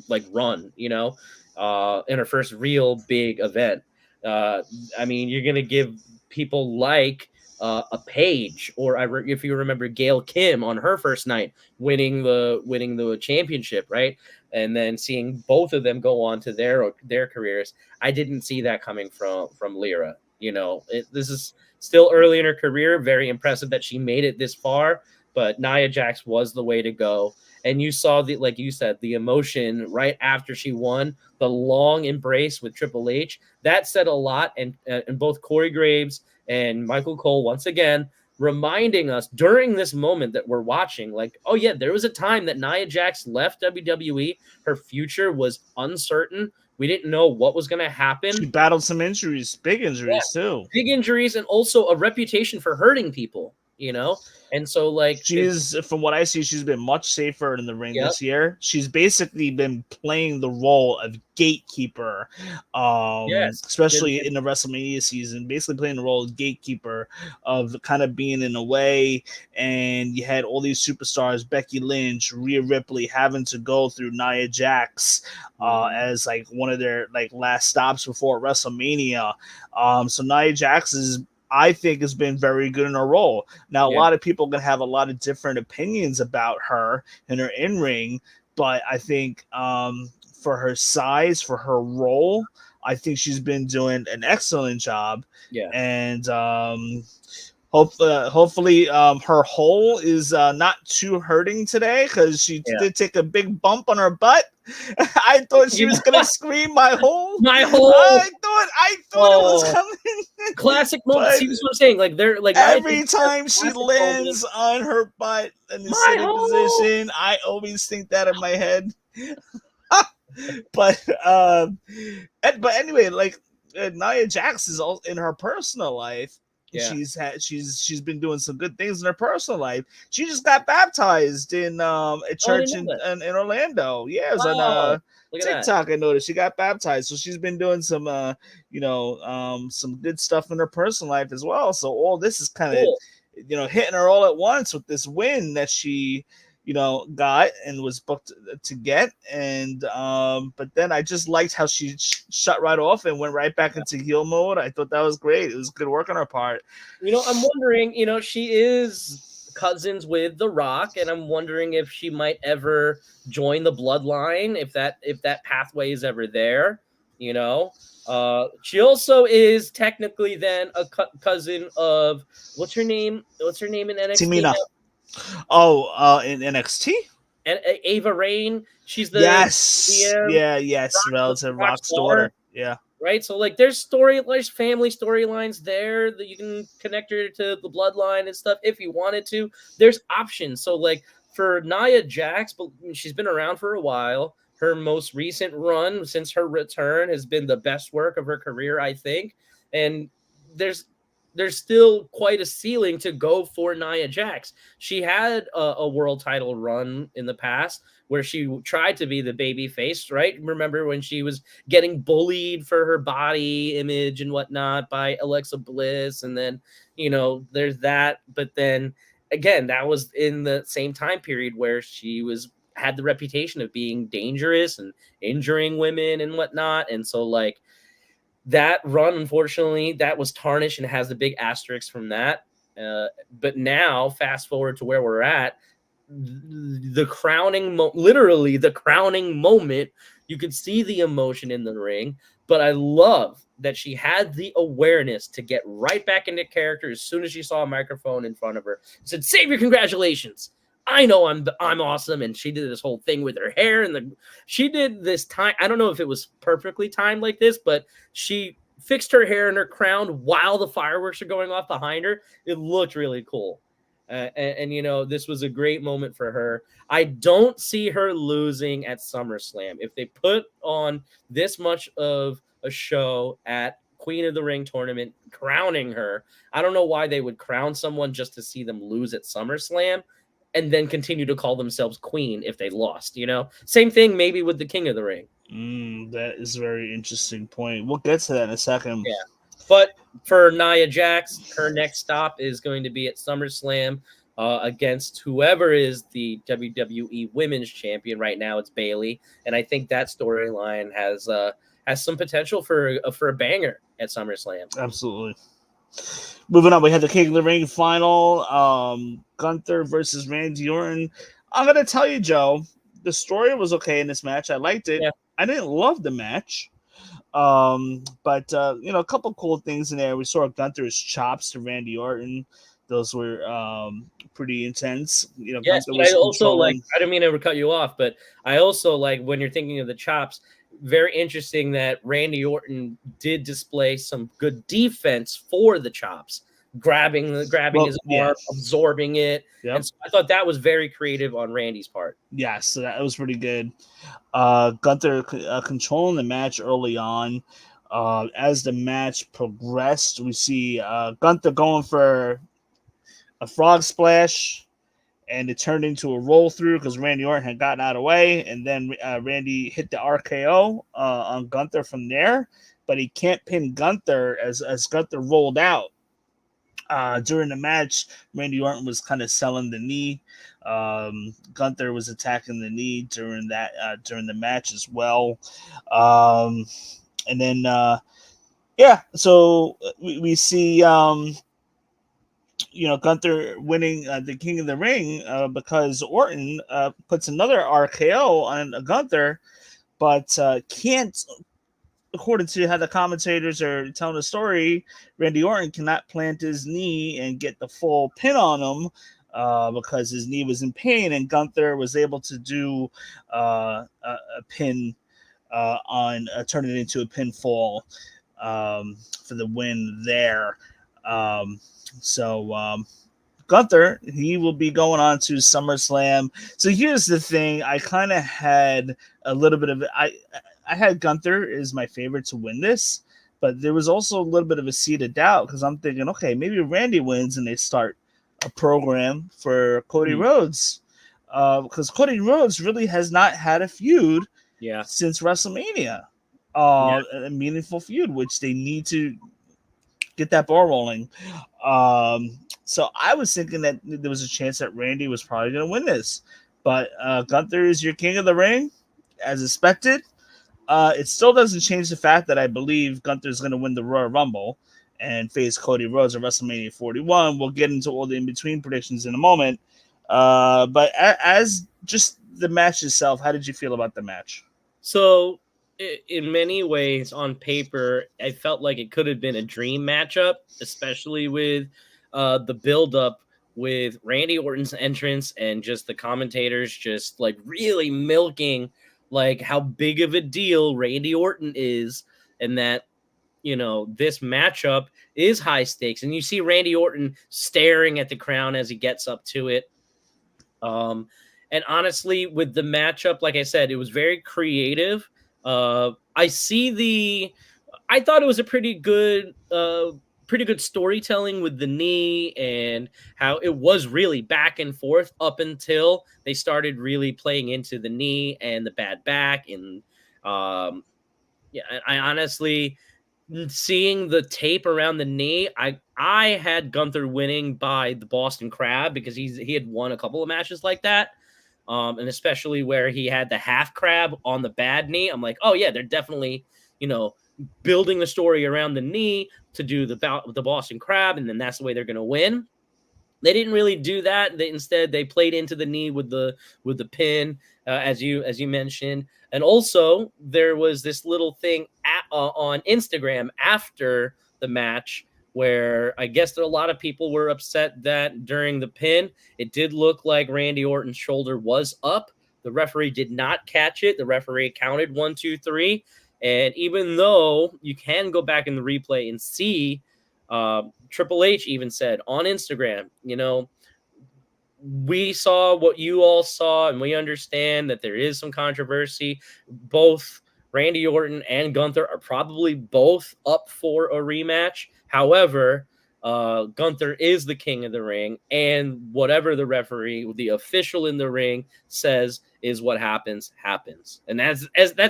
[SPEAKER 4] like run, in her first real big event. I mean, you're gonna give people like a Paige, or if you remember Gail Kim on her first night winning the championship, right? And then seeing both of them go on to their careers, I didn't see that coming from Lyra. This is still early in her career. Very impressive that she made it this far, but Nia Jax was the way to go. And you saw like you said, the emotion right after she won, the long embrace with Triple H. That said a lot. And both Corey Graves and Michael Cole, once again, reminding us during this moment that we're watching, like, oh yeah, there was a time that Nia Jax left WWE. Her future was uncertain. We didn't know what was going to
[SPEAKER 3] She
[SPEAKER 4] happen.
[SPEAKER 3] battled some injuries, big injuries too.
[SPEAKER 4] Big injuries and also a reputation for hurting people, you know? And so, like,
[SPEAKER 3] She's, from what I see, she's been much safer in the ring
[SPEAKER 4] Yep.
[SPEAKER 3] this year. She's basically been playing the role of gatekeeper,
[SPEAKER 4] Yes.
[SPEAKER 3] especially in the WrestleMania season, basically playing the role of gatekeeper, of kind of being in a way. And you had all these superstars, Becky Lynch, Rhea Ripley, having to go through Nia Jax as like one of their like last stops before WrestleMania. So Nia Jax is, I think, has been very good in her role. Now, a
[SPEAKER 4] Yeah.
[SPEAKER 3] lot of people are going to have a lot of different opinions about her and her in ring, but I think for her size, for her role, I think she's been doing an excellent job.
[SPEAKER 4] Yeah.
[SPEAKER 3] And hopefully her hole is not too hurting today, because she did take a big bump on her butt. I thought she was gonna scream my hole.
[SPEAKER 4] My hole.
[SPEAKER 3] I thought it was coming.
[SPEAKER 4] Classic moment.
[SPEAKER 3] But
[SPEAKER 4] See, this is what I'm saying. Like, they're like
[SPEAKER 3] every time she
[SPEAKER 4] classic
[SPEAKER 3] lands
[SPEAKER 4] moment.
[SPEAKER 3] on her butt in the
[SPEAKER 4] My
[SPEAKER 3] sitting
[SPEAKER 4] hole.
[SPEAKER 3] position, I always think that in my head. But anyway, like Nia Jax is all in her personal life.
[SPEAKER 4] Yeah.
[SPEAKER 3] She's been doing some good things in her personal life. She just got baptized in a church in Orlando. Yeah, it was on
[SPEAKER 4] Look at
[SPEAKER 3] TikTok. I noticed she got baptized, so she's been doing some some good stuff in her personal life as well. So all this is kind of
[SPEAKER 4] Cool.
[SPEAKER 3] hitting her all at once with this win that she got and was booked to get. And but then I just liked how she shut right off and went right back into heel mode. I thought that was great. It was good work on her part.
[SPEAKER 4] I'm wondering, she is cousins with The Rock, and I'm wondering if she might ever join the bloodline, if that pathway is ever there. She also is technically then a cousin of what's her name in NXT?
[SPEAKER 3] Tamina. In NXT?
[SPEAKER 4] And Ava Rain. She's the
[SPEAKER 3] relative Rock's daughter. Yeah.
[SPEAKER 4] Right. So like there's family storylines there that you can connect her to the bloodline and stuff if you wanted to. There's options. So like for Nia Jax, but she's been around for a while. Her most recent run since her return has been the best work of her career, I think. And there's still quite a ceiling to go for Nia Jax. She had a world title run in the past where she tried to be the baby face, right? Remember when she was getting bullied for her body image and whatnot by Alexa Bliss? And then, there's that. But then again, that was in the same time period where she had the reputation of being dangerous and injuring women and whatnot. And so like, that run, unfortunately, that was tarnished and has a big asterisk from that. But now, fast forward to where we're at, the crowning, literally the crowning moment, you could see the emotion in the ring. But I love that she had the awareness to get right back into character as soon as she saw a microphone in front of her. Said, "Savior, congratulations. I know I'm awesome." And she did this whole thing with her hair she did this time. I don't know if it was perfectly timed like this, but she fixed her hair and her crown while the fireworks are going off behind her. It looked really cool. And this was a great moment for her. I don't see her losing at SummerSlam. If they put on this much of a show at Queen of the Ring tournament, crowning her, I don't know why they would crown someone just to see them lose at SummerSlam and then continue to call themselves queen if they lost, Same thing maybe with the King of the Ring.
[SPEAKER 3] That is a very interesting point. We'll get to that in a second.
[SPEAKER 4] Yeah. But for Nia Jax, her next stop is going to be at SummerSlam against whoever is the WWE Women's Champion. Right now it's Bayley. And I think that storyline has some potential for a banger at SummerSlam.
[SPEAKER 3] Absolutely. Moving on, we had the King of the Ring final, Gunther versus Randy Orton. I'm going to tell you, Joe, the story was okay in this match. I liked it.
[SPEAKER 4] Yeah.
[SPEAKER 3] I didn't love the match. But a couple cool things in there. We saw Gunther's chops to Randy Orton. Those were pretty intense.
[SPEAKER 4] Yes,
[SPEAKER 3] Gunther
[SPEAKER 4] but I also
[SPEAKER 3] controlling.
[SPEAKER 4] I didn't mean to cut you off, but I also like when you're thinking of the chops, very interesting that Randy Orton did display some good defense for the chops. grabbing
[SPEAKER 3] Well,
[SPEAKER 4] his
[SPEAKER 3] yeah.
[SPEAKER 4] arm, absorbing it.
[SPEAKER 3] Yep.
[SPEAKER 4] And so I thought that was very creative on Randy's part.
[SPEAKER 3] Yeah, so that was pretty good. Gunther controlling the match early on. As the match progressed, we see Gunther going for a frog splash, and it turned into a roll through because Randy Orton had gotten out of the way, and then Randy hit the RKO on Gunther from there, but he can't pin Gunther as Gunther rolled out. During the match, Randy Orton was kind of selling the knee. Gunther was attacking the knee during the match as well. And then so we see Gunther winning the King of the Ring because Orton puts another RKO on Gunther, but can't. According to how the commentators are telling the story, Randy Orton cannot plant his knee and get the full pin on him because his knee was in pain, and Gunther was able to do a pin turn it into a pinfall for the win there. So Gunther, he will be going on to SummerSlam. So here's the thing: I kind of had a little bit of I had Gunther as my favorite to win this, but there was also a little bit of a seed of doubt because I'm thinking, okay, maybe Randy wins and they start a program for Cody Rhodes because Cody Rhodes really has not had a feud since WrestleMania, a meaningful feud, which they need to get that ball rolling. So I was thinking that there was a chance that Randy was probably going to win this, but Gunther is your King of the Ring, as expected. It still doesn't change the fact that I believe Gunther's going to win the Royal Rumble and face Cody Rhodes at WrestleMania 41. We'll get into all the in-between predictions in a moment. But as just the match itself, how did you feel about the match?
[SPEAKER 4] So, in many ways, on paper, I felt like it could have been a dream matchup, especially with the build-up with Randy Orton's entrance and just the commentators just like really milking like how big of a deal Randy Orton is, and that this matchup is high stakes, and you see Randy Orton staring at the crown as he gets up to it. And honestly, with the matchup, like I said, it was very creative. I thought it was a pretty good storytelling with the knee and how it was really back and forth up until they started really playing into the knee and the bad back. And I honestly, seeing the tape around the knee, I had Gunther winning by the Boston Crab because he had won a couple of matches like that. And especially where he had the half crab on the bad knee. I'm like, oh yeah, they're definitely, building the story around the knee to do the Boston Crab, and then that's the way they're gonna win. They didn't really do that. Instead they played into the knee with the pin, as you mentioned. And also there was this little thing on Instagram after the match where I guess that a lot of people were upset that during the pin, it did look like Randy Orton's shoulder was up. The referee did not catch it. The referee counted 1, 2, 3. And even though you can go back in the replay and see, Triple H even said on Instagram, we saw what you all saw, and we understand that there is some controversy. Both Randy Orton and Gunther are probably both up for a rematch. However, Gunther is the King of the Ring, and whatever the referee, the official in the ring, says is what happens. And that's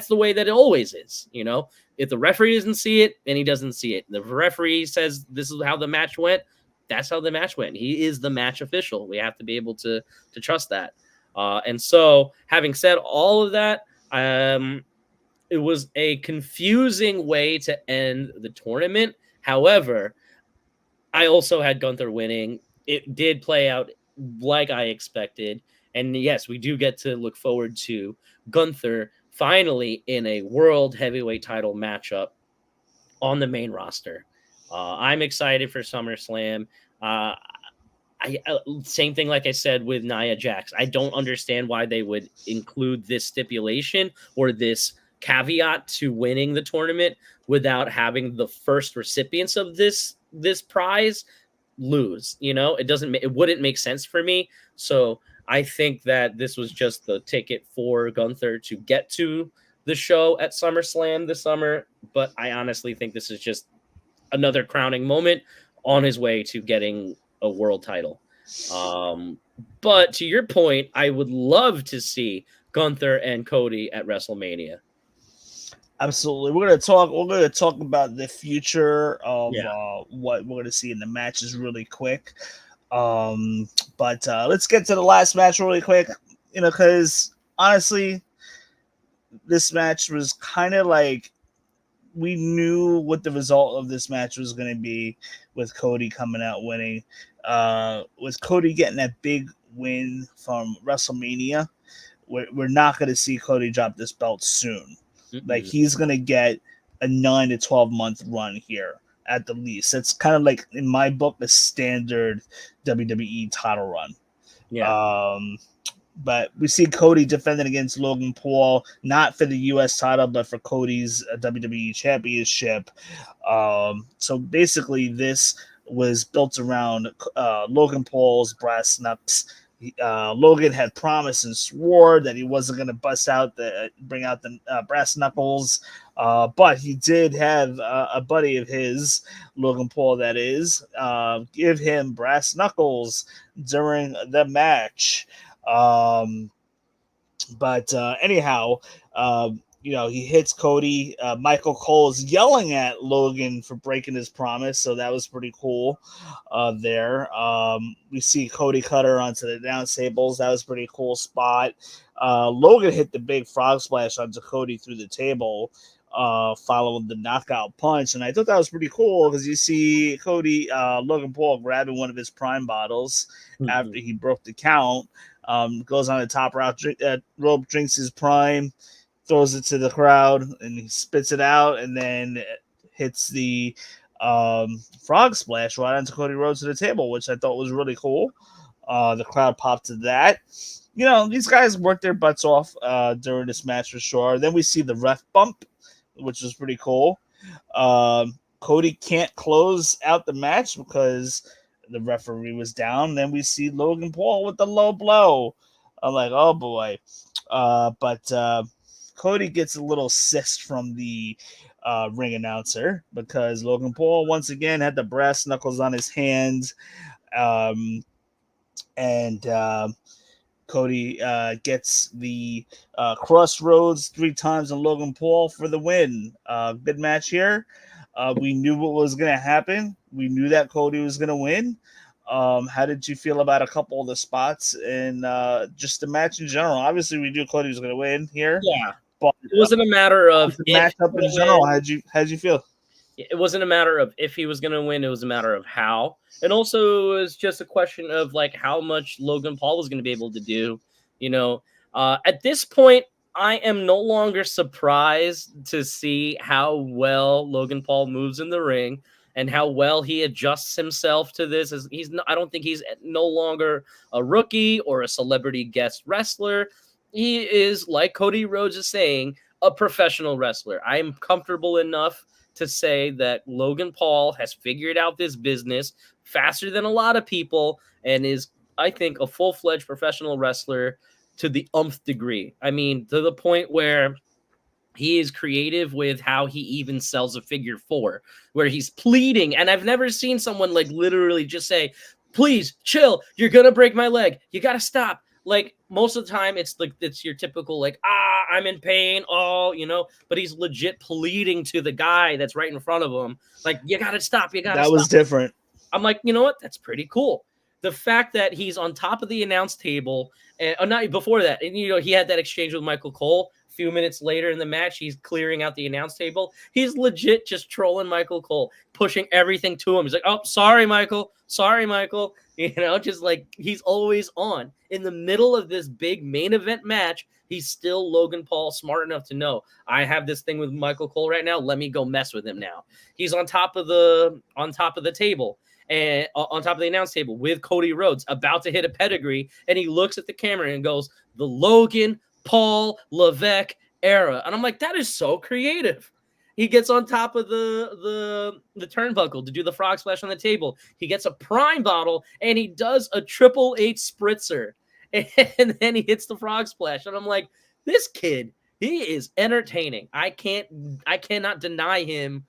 [SPEAKER 4] the way that it always is. If the referee doesn't see it, then he doesn't see it. The referee says this is how the match went. That's how the match went. He is the match official. We have to be able to trust that. And so, having said all of that, it was a confusing way to end the tournament. However, I also had Gunther winning. It did play out like I expected. And yes, we do get to look forward to Gunther finally in a world heavyweight title matchup on the main roster. I'm excited for SummerSlam. Same thing like I said with Nia Jax. I don't understand why they would include this stipulation or this caveat to winning the tournament without having the first recipients of this prize lose. It wouldn't make sense for me. So I think that this was just the ticket for Gunther to get to the show at SummerSlam this summer. But I honestly think this is just another crowning moment on his way to getting a world title. But to your point, I would love to see Gunther and Cody at WrestleMania.
[SPEAKER 3] Absolutely. We're gonna talk about the future of
[SPEAKER 4] Yeah.
[SPEAKER 3] what we're gonna see in the matches really quick. But let's get to the last match really quick. Because honestly, this match was kind of like we knew what the result of this match was going to be with Cody coming out winning. With Cody getting that big win from WrestleMania, we're not going to see Cody drop this belt soon. Like he's going to get a 9 to 12 month run here at the least. It's kind of like in my book a standard WWE title run.
[SPEAKER 4] Yeah.
[SPEAKER 3] But we see Cody defending against Logan Paul, not for the U.S. title, but for Cody's WWE Championship. So basically, this was built around Logan Paul's brass knucks. Logan had promised and swore that he wasn't going to bring out the brass knuckles, but he did have a buddy of his, Logan Paul, that is, give him brass knuckles during the match. But anyhow, he hits Cody. Michael Cole is yelling at Logan for breaking his promise, so that was pretty cool. There, we see Cody cutter onto the announce tables. That was a pretty cool spot. Logan hit the big frog splash onto Cody through the table, following the knockout punch, and I thought that was pretty cool because you see Cody, Logan Paul grabbing one of his prime bottles after he broke the count. Goes on the top rope, drinks his prime, throws it to the crowd, and he spits it out, and then hits the frog splash right onto Cody Rhodes to the table, which I thought was really cool. The crowd popped to that. These guys worked their butts off during this match for sure. Then we see the ref bump, which was pretty cool. Cody can't close out the match because the referee was down. Then we see Logan Paul with the low blow. I'm like, oh boy. But Cody gets a little cyst from the ring announcer because Logan Paul once again had the brass knuckles on his hands. And Cody gets the crossroads 3 times on Logan Paul for the win. Good match here. We knew what was going to happen. We knew that Cody was going to win. How did you feel about a couple of the spots and just the match in general? Obviously, we knew Cody was going to win here.
[SPEAKER 4] Yeah,
[SPEAKER 3] but
[SPEAKER 4] it wasn't a matter of
[SPEAKER 3] the matchup in general. How'd you feel?
[SPEAKER 4] It wasn't a matter of if he was going to win. It was a matter of how. And also, it was just a question of like how much Logan Paul was going to be able to do. At this point, I am no longer surprised to see how well Logan Paul moves in the ring and how well he adjusts himself to this. I don't think he's no longer a rookie or a celebrity guest wrestler. He is, like Cody Rhodes is saying, a professional wrestler. I am comfortable enough to say that Logan Paul has figured out this business faster than a lot of people and is, I think, a full-fledged professional wrestler to the umpth degree. I mean, to the point where he is creative with how he even sells a figure 4, where he's pleading. And I've never seen someone like literally just say, please chill. You're going to break my leg. You got to stop. Like most of the time it's like, it's your typical like, I'm in pain. But he's legit pleading to the guy that's right in front of him. Like, you got to stop. You got to stop.
[SPEAKER 3] That was different.
[SPEAKER 4] I'm like, you know what? That's pretty cool. The fact that he's on top of the announce table, and not before that, and he had that exchange with Michael Cole. A few minutes later in the match, he's clearing out the announce table. He's legit just trolling Michael Cole, pushing everything to him. He's like, "Oh, sorry, Michael. Sorry, Michael." Just like he's always on. In the middle of this big main event match, he's still Logan Paul, smart enough to know I have this thing with Michael Cole right now. Let me go mess with him now. He's on top of the table. And on top of the announce table with Cody Rhodes about to hit a pedigree, and he looks at the camera and goes, the Logan Paul Levesque era. And I'm like, that is so creative. He gets on top of the turnbuckle to do the frog splash on the table. He gets a prime bottle and he does a Triple H spritzer, and then he hits the frog splash. And I'm like, this kid, he is entertaining. I cannot deny him.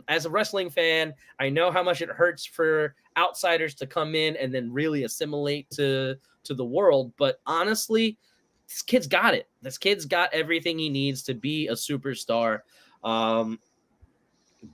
[SPEAKER 4] As a wrestling fan, I know how much it hurts for outsiders to come in and then really assimilate to the world. But honestly, this kid's got it. This kid's got everything he needs to be a superstar.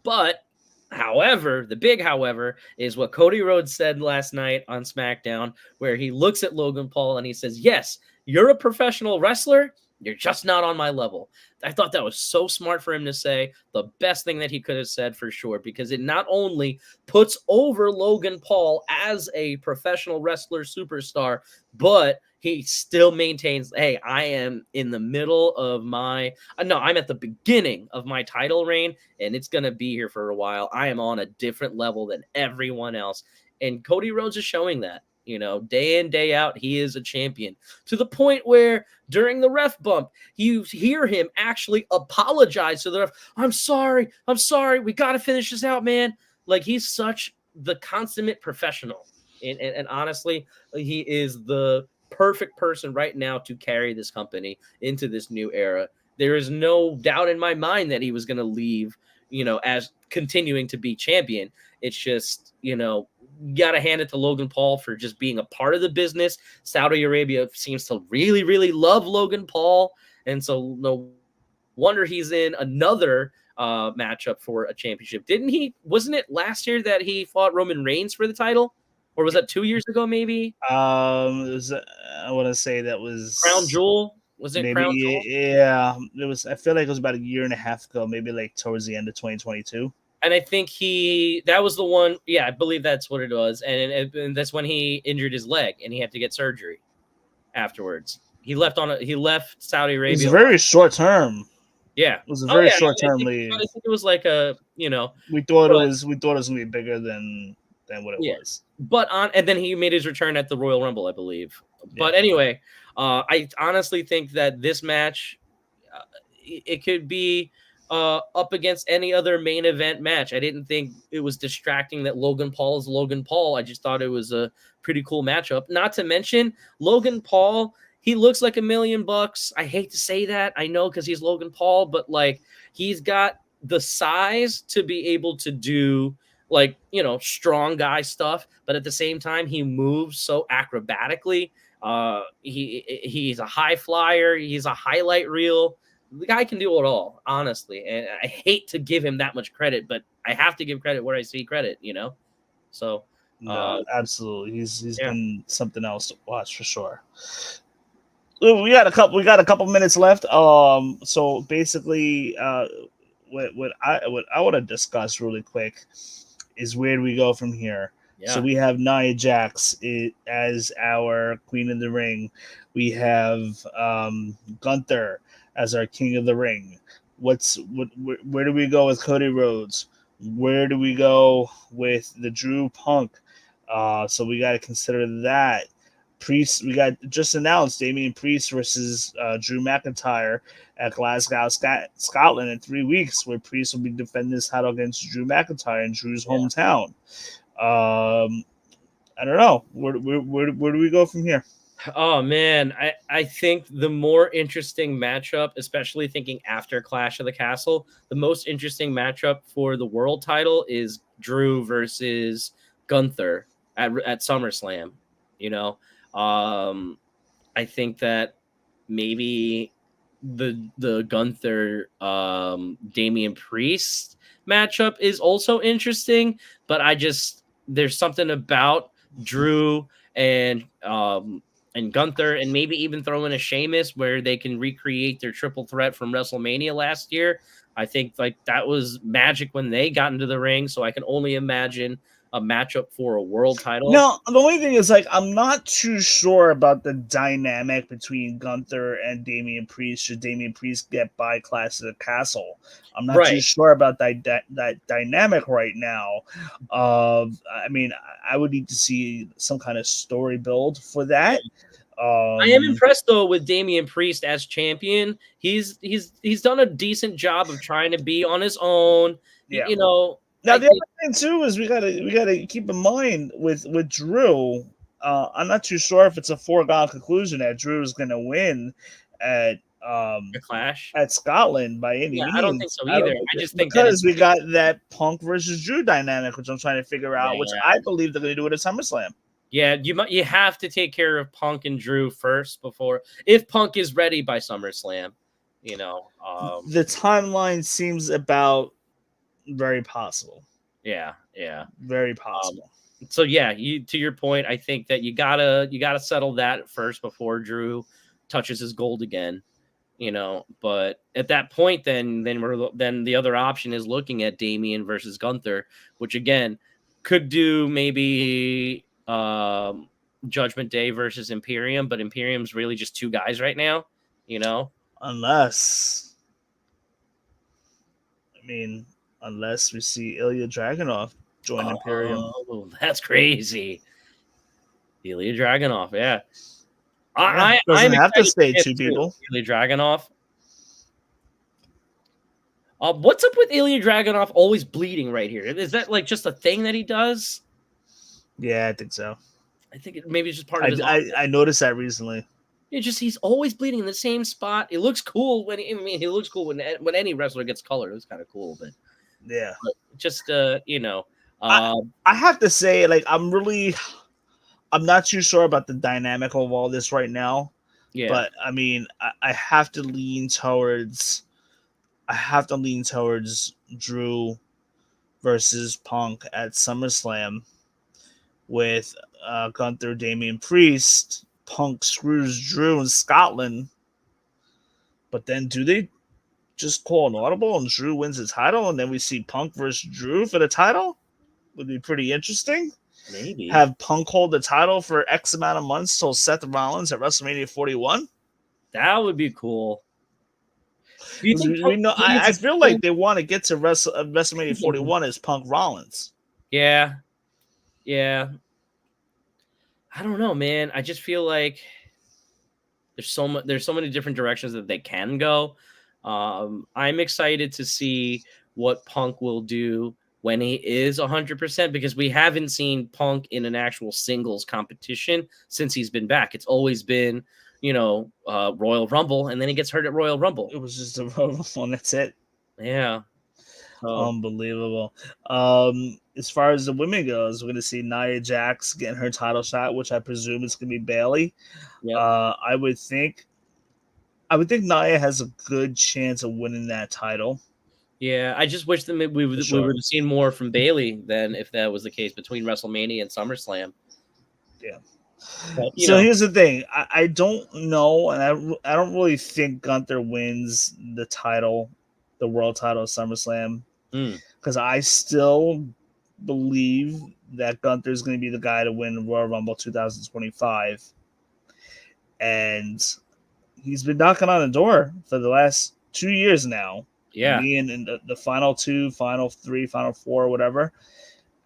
[SPEAKER 4] But however, the big however is what Cody Rhodes said last night on SmackDown, where he looks at Logan Paul and he says, yes, you're a professional wrestler. You're just not on my level. I thought that was so smart for him to say. The best thing that he could have said for sure, because it not only puts over Logan Paul as a professional wrestler superstar, but he still maintains, hey, I am in the middle of my, no, I'm at the beginning of my title reign, and it's going to be here for a while. I am on a different level than everyone else. And Cody Rhodes is showing that. You know, day in, day out, he is a champion, to the point where during the ref bump, you hear him actually apologize to the ref. I'm sorry. We got to finish this out, man. Like, he's such the consummate professional. And honestly, he is the perfect person right now to carry this company into this new era. There is no doubt in my mind that he was going to leave, you know, as continuing to be champion. It's just, you know, got to hand it to Logan Paul for just being a part of the business. Saudi Arabia seems to really, really love Logan Paul. And so no wonder he's in another matchup for a championship. Wasn't it last year that he fought Roman Reigns for the title? Or was that 2 years ago, maybe?
[SPEAKER 3] I want to say that was
[SPEAKER 4] Crown Jewel? Was it
[SPEAKER 3] maybe,
[SPEAKER 4] Crown Jewel?
[SPEAKER 3] yeah. It was. I feel like it was about a year and a half ago, maybe like towards the end of 2022.
[SPEAKER 4] And I think that was the one. Yeah, I believe that's what it was. And that's when he injured his leg and he had to get surgery afterwards. He left Saudi Arabia.
[SPEAKER 3] It was very short term.
[SPEAKER 4] Yeah.
[SPEAKER 3] It was a very short term
[SPEAKER 4] I
[SPEAKER 3] leave.
[SPEAKER 4] think it was like we
[SPEAKER 3] thought it was going to be bigger than what it was.
[SPEAKER 4] And then he made his return at the Royal Rumble, I believe. Yeah. But anyway, I honestly think that this match, it could be up against any other main event match. I didn't think it was distracting that Logan Paul is Logan Paul. I just thought it was a pretty cool matchup. Not to mention Logan Paul, he looks like $1 million. I hate to say that, I know, because he's Logan Paul, but like, he's got the size to be able to do, like, you know, strong guy stuff, but at the same time, he moves so acrobatically. He's a high flyer. He's a highlight reel. The guy can do it all, honestly. And I hate to give him that much credit, but I have to give credit where I see credit, you know? So,
[SPEAKER 3] no, absolutely. He's been something else to watch for sure. We got a couple minutes left. So basically, what I want to discuss really quick is where do we go from here. Yeah. So we have Nia Jax as our Queen of the Ring. We have Gunther as our King of the Ring. Where do we go with Cody Rhodes? Where do we go with the Drew Punk? So we got to consider that. Priest, we got just announced Damian Priest versus Drew McIntyre at Glasgow, Scotland in 3 weeks, where Priest will be defending his title against Drew McIntyre in Drew's hometown. I don't know. Where do we go from here?
[SPEAKER 4] Oh, man. I think the more interesting matchup, especially thinking after Clash of the Castle, the most interesting matchup for the world title is Drew versus Gunther at SummerSlam. You know, I think that maybe the Gunther Damian Priest matchup is also interesting, but there's something about Drew and Gunther, and maybe even throw in a Sheamus where they can recreate their triple threat from WrestleMania last year. I think like that was magic when they got into the ring, so I can only imagine a matchup for a world title.
[SPEAKER 3] No, the only thing is, like, I'm not too sure about the dynamic between Gunther and Damian Priest. Should Damian Priest get by Clash of the Castle? I'm not too sure about that dynamic right now. I mean, I would need to see some kind of story build for that.
[SPEAKER 4] I am impressed though with Damian Priest as champion. He's done a decent job of trying to be on his own.
[SPEAKER 3] Yeah.
[SPEAKER 4] You know,
[SPEAKER 3] Now
[SPEAKER 4] I
[SPEAKER 3] the
[SPEAKER 4] think
[SPEAKER 3] other thing too is we gotta keep in mind with Drew. I'm not too sure if it's a foregone conclusion that Drew is gonna win at
[SPEAKER 4] a clash.
[SPEAKER 3] Scotland by any
[SPEAKER 4] Yeah, I don't think
[SPEAKER 3] means.
[SPEAKER 4] so
[SPEAKER 3] I
[SPEAKER 4] either.
[SPEAKER 3] don't think
[SPEAKER 4] I just think that
[SPEAKER 3] because we got that Punk versus Drew dynamic, which I'm trying to figure out, which
[SPEAKER 4] yeah,
[SPEAKER 3] I believe they're gonna do it at SummerSlam.
[SPEAKER 4] yeah. You have to take care of Punk and Drew first before if Punk is ready by SummerSlam. You know,
[SPEAKER 3] The timeline seems about very possible.
[SPEAKER 4] yeah, yeah.
[SPEAKER 3] Very
[SPEAKER 4] Um,
[SPEAKER 3] possible.
[SPEAKER 4] so yeah, you to your point, I think that you gotta settle that first before Drew touches his gold again. You know, but at that point, then the other option is looking at Damian versus Gunther, which again could do maybe Judgment Day versus Imperium, but Imperium's really just two guys right now. You know,
[SPEAKER 3] Unless, I mean, unless we see Ilya Dragunov join Imperium.
[SPEAKER 4] oh, that's crazy. Ilya Dragunov, yeah.
[SPEAKER 3] Yeah,
[SPEAKER 4] I'm
[SPEAKER 3] doesn't have to
[SPEAKER 4] excited
[SPEAKER 3] stay
[SPEAKER 4] him
[SPEAKER 3] two
[SPEAKER 4] too.
[SPEAKER 3] people.
[SPEAKER 4] Ilya Dragunov. What's up with Ilya Dragunov always bleeding right here? Is that like just a thing that he does?
[SPEAKER 3] Yeah, I think so.
[SPEAKER 4] I think maybe it's just part of his.
[SPEAKER 3] I noticed that recently.
[SPEAKER 4] It just he's always bleeding in the same spot. It looks cool when he looks cool when any wrestler gets colored. It's kind of cool, but
[SPEAKER 3] Yeah,
[SPEAKER 4] just you know,
[SPEAKER 3] I have to say, like, I'm not too sure about the dynamic of all this right now.
[SPEAKER 4] yeah,
[SPEAKER 3] But I mean, I have to lean towards Drew versus Punk at SummerSlam with Gunther, Damian Priest. Punk screws Drew in Scotland, but then do they just call an audible and Drew wins the title, and then we see Punk versus Drew for the title? Would be pretty interesting.
[SPEAKER 4] maybe
[SPEAKER 3] Have Punk hold the title for X amount of months till Seth Rollins at WrestleMania 41.
[SPEAKER 4] that would be cool. Do you think
[SPEAKER 3] We know. I feel
[SPEAKER 4] cool?
[SPEAKER 3] like they want to get to WrestleMania 41 as Punk Rollins.
[SPEAKER 4] Yeah, yeah. I don't know, man. I just feel like there's so many different directions that they can go. I'm excited to see what Punk will do when he is 100% because we haven't seen Punk in an actual singles competition since he's been back. It's always been, Royal Rumble, and then he gets hurt at Royal Rumble.
[SPEAKER 3] It was just a one. That's it.
[SPEAKER 4] Yeah.
[SPEAKER 3] Unbelievable. As far as the women goes, we're gonna see Nia Jax getting her title shot, which I presume is gonna be Bailey.
[SPEAKER 4] Yep.
[SPEAKER 3] I would think Nia has a good chance of winning that title.
[SPEAKER 4] Yeah, I just wish that we would have seen more from Bailey than if that was the case between WrestleMania and SummerSlam.
[SPEAKER 3] Yeah.
[SPEAKER 4] But,
[SPEAKER 3] so here's the thing. I don't know, and I don't really think Gunther wins the title, the world title of SummerSlam, because I still believe that Gunther is going to be the guy to win Royal Rumble 2025. And he's been knocking on the door for the last 2 years now.
[SPEAKER 4] Yeah.
[SPEAKER 3] Being in the final two, final three, final four, whatever.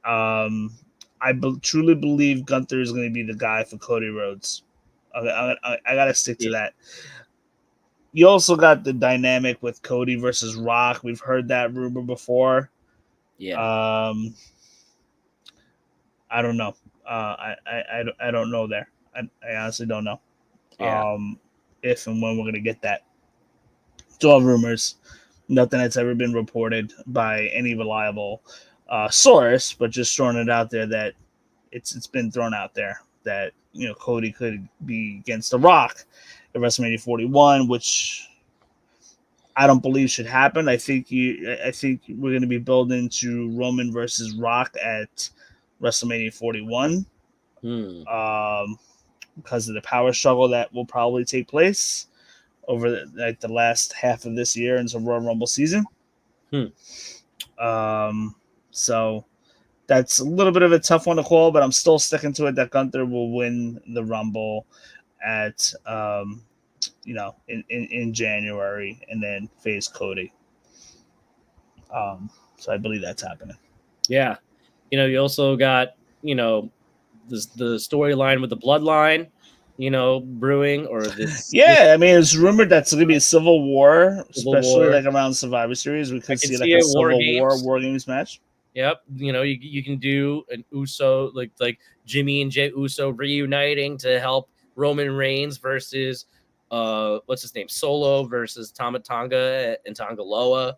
[SPEAKER 3] I truly believe Gunther is going to be the guy for Cody Rhodes. I got to stick to that. You also got the dynamic with Cody versus Rock. We've heard that rumor before.
[SPEAKER 4] Yeah.
[SPEAKER 3] I don't know. I don't know there. I honestly don't know.
[SPEAKER 4] Yeah.
[SPEAKER 3] If and when we're going to get that. It's all rumors. Nothing that's ever been reported by any reliable source, but just throwing it out there that it's been thrown out there that Cody could be against The Rock at WrestleMania 41, which I don't believe should happen. I think we're going to be building to Roman versus Rock at WrestleMania 41 because of the power struggle that will probably take place over the last half of this year into Royal Rumble season. So that's a little bit of a tough one to call, but I'm still sticking to it that Gunther will win the Rumble at in January and then face Cody. So I believe that's happening.
[SPEAKER 4] Yeah. You also got, the storyline with the bloodline. brewing or this
[SPEAKER 3] Yeah, I mean, it's rumored that's going to be a civil war,
[SPEAKER 4] Civil
[SPEAKER 3] especially
[SPEAKER 4] War.
[SPEAKER 3] like around Survivor Series. We
[SPEAKER 4] I
[SPEAKER 3] could
[SPEAKER 4] can
[SPEAKER 3] see like
[SPEAKER 4] see
[SPEAKER 3] a
[SPEAKER 4] it. War
[SPEAKER 3] civil
[SPEAKER 4] Games.
[SPEAKER 3] war games match.
[SPEAKER 4] Yep. You can do an Uso like Jimmy and Jey Uso reuniting to help Roman Reigns versus what's his name? Solo versus Tama Tonga and Tongaloa.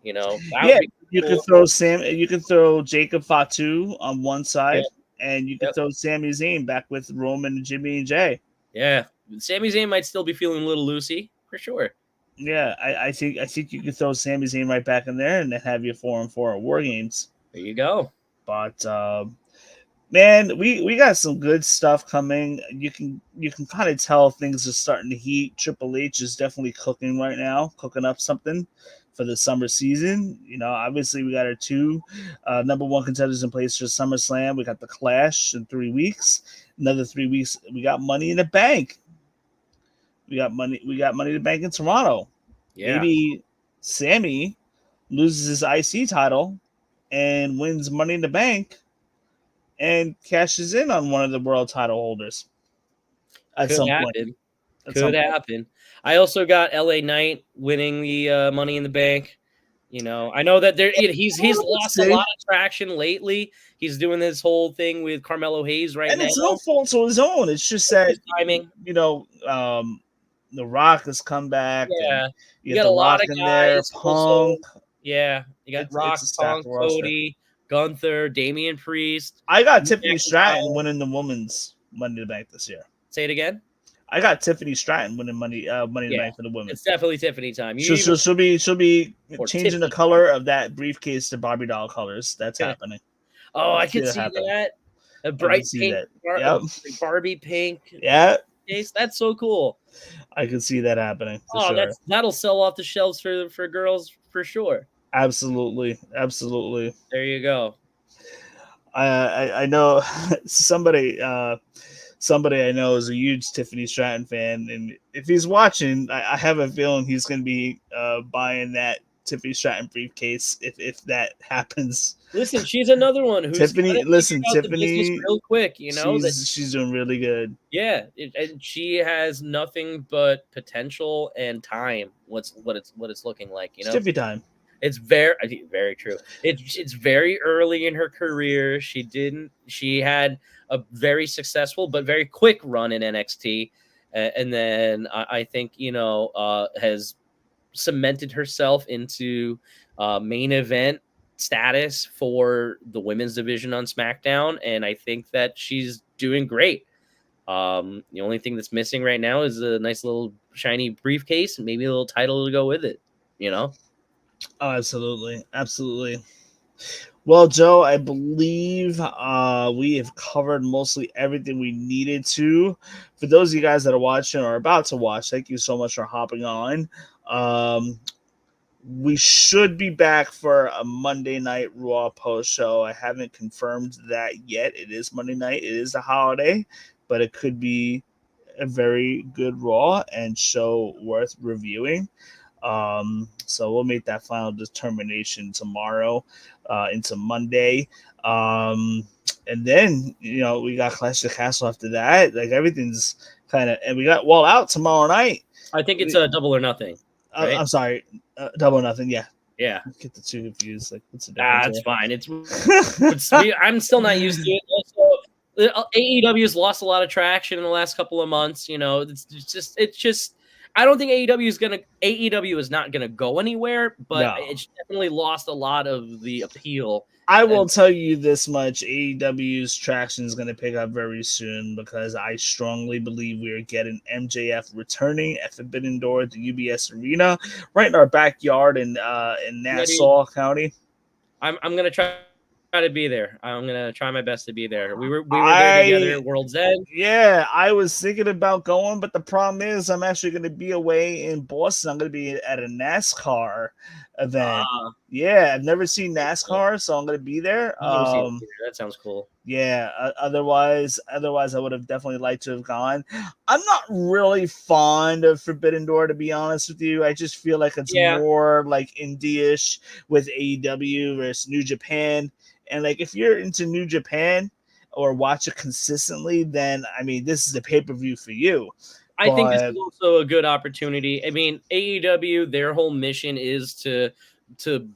[SPEAKER 4] That would
[SPEAKER 3] Yeah,
[SPEAKER 4] be
[SPEAKER 3] you could
[SPEAKER 4] cool.
[SPEAKER 3] throw you could throw Jacob Fatu on one
[SPEAKER 4] Yeah.
[SPEAKER 3] side, and you could
[SPEAKER 4] Yep.
[SPEAKER 3] throw Sami Zayn back with Roman and Jimmy and Jay.
[SPEAKER 4] Yeah. Sami Zayn might still be feeling a little loosey for sure.
[SPEAKER 3] Yeah, I think you could throw Sami Zayn right back in there, and then have your 4-on-4 at War Games.
[SPEAKER 4] There you go.
[SPEAKER 3] But man, we got some good stuff coming. You can kind of tell things are starting to heat. Triple H is definitely cooking right now, cooking up something for the summer season. Obviously we got our two number one contenders in place for SummerSlam. We got the Clash in 3 weeks. Another 3 weeks, we got Money in the Bank. We got money. We got Money in the Bank in Toronto.
[SPEAKER 4] Yeah.
[SPEAKER 3] Maybe Sammy loses his IC title and wins Money in the Bank and cashes in on one of the world title holders at
[SPEAKER 4] Could
[SPEAKER 3] some point.
[SPEAKER 4] happen.
[SPEAKER 3] At
[SPEAKER 4] Could
[SPEAKER 3] some point.
[SPEAKER 4] happen. I also got LA Knight winning the Money in the Bank. I know that he's lost a lot of traction lately. He's doing this whole thing with Carmelo Hayes right
[SPEAKER 3] And
[SPEAKER 4] now.
[SPEAKER 3] it's no fault of his own. It's just that
[SPEAKER 4] Timing.
[SPEAKER 3] The Rock has come back.
[SPEAKER 4] Yeah.
[SPEAKER 3] And
[SPEAKER 4] You
[SPEAKER 3] get
[SPEAKER 4] got
[SPEAKER 3] the
[SPEAKER 4] a lot
[SPEAKER 3] Rock
[SPEAKER 4] of
[SPEAKER 3] in there,
[SPEAKER 4] guys also.
[SPEAKER 3] Punk.
[SPEAKER 4] Yeah. You got Rock,
[SPEAKER 3] It's a stacked
[SPEAKER 4] Punk,
[SPEAKER 3] roster.
[SPEAKER 4] Cody, Gunther, Damian Priest.
[SPEAKER 3] I got Tiffany
[SPEAKER 4] McIntyre.
[SPEAKER 3] Stratton winning the women's Money in the Bank this year.
[SPEAKER 4] Say it again.
[SPEAKER 3] I got Tiffany Stratton winning Money in the
[SPEAKER 4] Yeah.
[SPEAKER 3] Bank for the women.
[SPEAKER 4] It's definitely Tiffany time.
[SPEAKER 3] She'll be
[SPEAKER 4] Or
[SPEAKER 3] changing the
[SPEAKER 4] Tiffany.
[SPEAKER 3] color of that briefcase to Barbie doll colors. That's happening.
[SPEAKER 4] Oh, I could
[SPEAKER 3] that
[SPEAKER 4] see
[SPEAKER 3] happen.
[SPEAKER 4] that. A
[SPEAKER 3] I
[SPEAKER 4] bright
[SPEAKER 3] can see
[SPEAKER 4] pink,
[SPEAKER 3] that.
[SPEAKER 4] a
[SPEAKER 3] Yep.
[SPEAKER 4] Barbie pink
[SPEAKER 3] Yeah,
[SPEAKER 4] case. That's so cool.
[SPEAKER 3] I can see that happening for
[SPEAKER 4] Oh,
[SPEAKER 3] sure.
[SPEAKER 4] that'll sell off the shelves for girls for sure.
[SPEAKER 3] Absolutely.
[SPEAKER 4] There you go.
[SPEAKER 3] I know somebody I know is a huge Tiffany Stratton fan, and if he's watching, I have a feeling he's going to be buying that Tiffany Stratton briefcase if that happens.
[SPEAKER 4] Listen, she's another one who's
[SPEAKER 3] Tiffany. Listen,
[SPEAKER 4] out the business
[SPEAKER 3] Tiffany,
[SPEAKER 4] real quick.
[SPEAKER 3] she's doing really good.
[SPEAKER 4] Yeah, and she has nothing but potential and time. What it's looking like.
[SPEAKER 3] Stiffy time.
[SPEAKER 4] It's very true. It's very early in her career. She had a very successful but very quick run in NXT, and then I think has cemented herself into main event status for the women's division on SmackDown, and I think that she's doing great. The only thing that's missing right now is a nice little shiny briefcase and maybe a little title to go with it.
[SPEAKER 3] Oh, absolutely. Well, Joe, I believe we have covered mostly everything we needed to. For those of you guys that are watching or about to watch, thank you so much for hopping on. We should be back for a Monday Night Raw post show. I haven't confirmed that yet. It is Monday night. It is a holiday, but it could be a very good Raw and show worth reviewing. So we'll make that final determination tomorrow into Monday. And then, we got Clash of the Castle after that. Like everything's kind of, and we got Wall Out tomorrow night.
[SPEAKER 4] I think it's a Double or Nothing. Right?
[SPEAKER 3] I'm sorry, Double or Nothing. Yeah. Get the two confused. Like, what's the difference?
[SPEAKER 4] It's fine. I'm still not used to it. Also, AEW has lost a lot of traction in the last couple of months. It's just. I don't think AEW is not gonna go anywhere, but it's definitely lost a lot of the appeal.
[SPEAKER 3] I will tell you this much: AEW's traction is going to pick up very soon because I strongly believe we are getting MJF returning at Forbidden Door at the UBS Arena, right in our backyard in Nassau County.
[SPEAKER 4] I'm gonna try to be there. I'm gonna try my best to be there. We were there together at World's End.
[SPEAKER 3] Yeah, I was thinking about going, but the problem is I'm actually going to be away in Boston. I'm going to be at a NASCAR event. Yeah, I've never seen NASCAR, so I'm going to be there.
[SPEAKER 4] That sounds cool.
[SPEAKER 3] Yeah. Otherwise, I would have definitely liked to have gone. I'm not really fond of Forbidden Door, to be honest with you. I just feel like it's more like indie-ish with AEW versus New Japan. And like, if you're into New Japan or watch it consistently, then I mean, this is the pay-per-view for you.
[SPEAKER 4] I think this
[SPEAKER 3] But
[SPEAKER 4] is also a good opportunity. I mean, AEW, their whole mission is to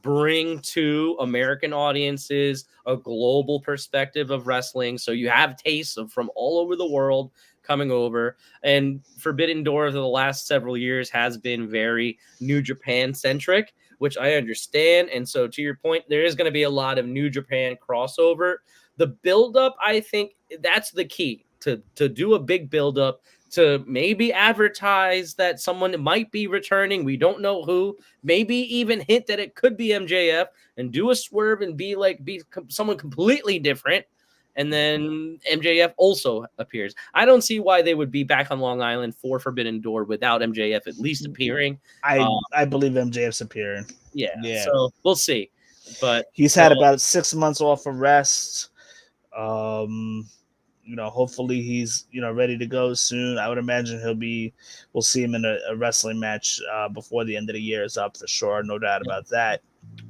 [SPEAKER 4] bring to American audiences a global perspective of wrestling. So you have tastes of from all over the world coming over. And Forbidden Door for the last several years has been very New Japan centric, which I understand. And so to your point, there is going to be a lot of New Japan crossover. The buildup, I think that's the key to do a big buildup, to maybe advertise that someone might be returning. We don't know who. Maybe even hint that it could be MJF and do a swerve and be someone completely different. And then MJF also appears. I don't see why they would be back on Long Island for Forbidden Door without MJF at least appearing.
[SPEAKER 3] I believe MJF's appearing.
[SPEAKER 4] Yeah. So we'll see. But
[SPEAKER 3] he's had about 6 months off of rest. Hopefully he's ready to go soon. I would imagine we'll see him in a wrestling match before the end of the year is up for sure, no doubt about that.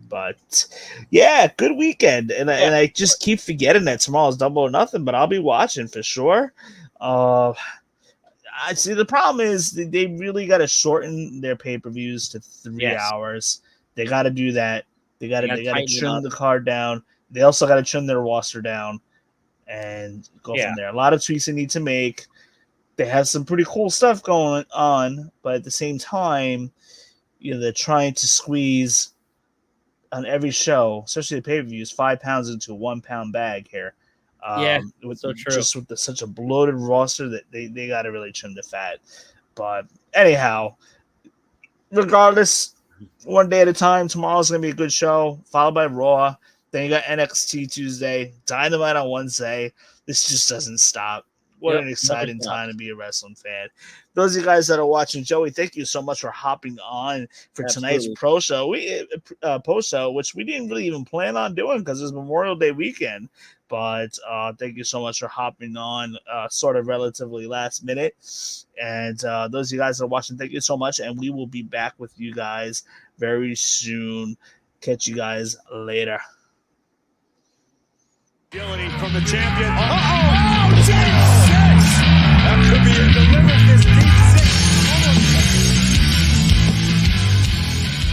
[SPEAKER 3] But yeah, good weekend, and I just keep forgetting that tomorrow's Double or Nothing, but I'll be watching for sure. I see the problem is they really got to shorten their pay-per-views to 3 hours. They got to do that. They got to trim the card down. They also got to trim their roster down and go from there. A lot of tweaks they need to make. They have some pretty cool stuff going on, but at the same time, they're trying to squeeze on every show, especially the pay-per-views, 5 pounds into a 1 pound bag here.
[SPEAKER 4] So true.
[SPEAKER 3] Just with such a bloated roster that they got to really trim the fat. But anyhow, regardless, one day at a time. Tomorrow's going to be a good show, followed by Raw. Then you got NXT Tuesday, Dynamite on Wednesday. This just doesn't stop. What an exciting time to be a wrestling fan. Those of you guys that are watching, Joey, thank you so much for hopping on for tonight's post show, which we didn't really even plan on doing because it's Memorial Day weekend. But thank you so much for hopping on sort of relatively last minute. And those of you guys that are watching, thank you so much. And we will be back with you guys very soon. Catch you guys later.
[SPEAKER 2] Agility from the champion.
[SPEAKER 1] Oh, Jesus!
[SPEAKER 2] That could be it.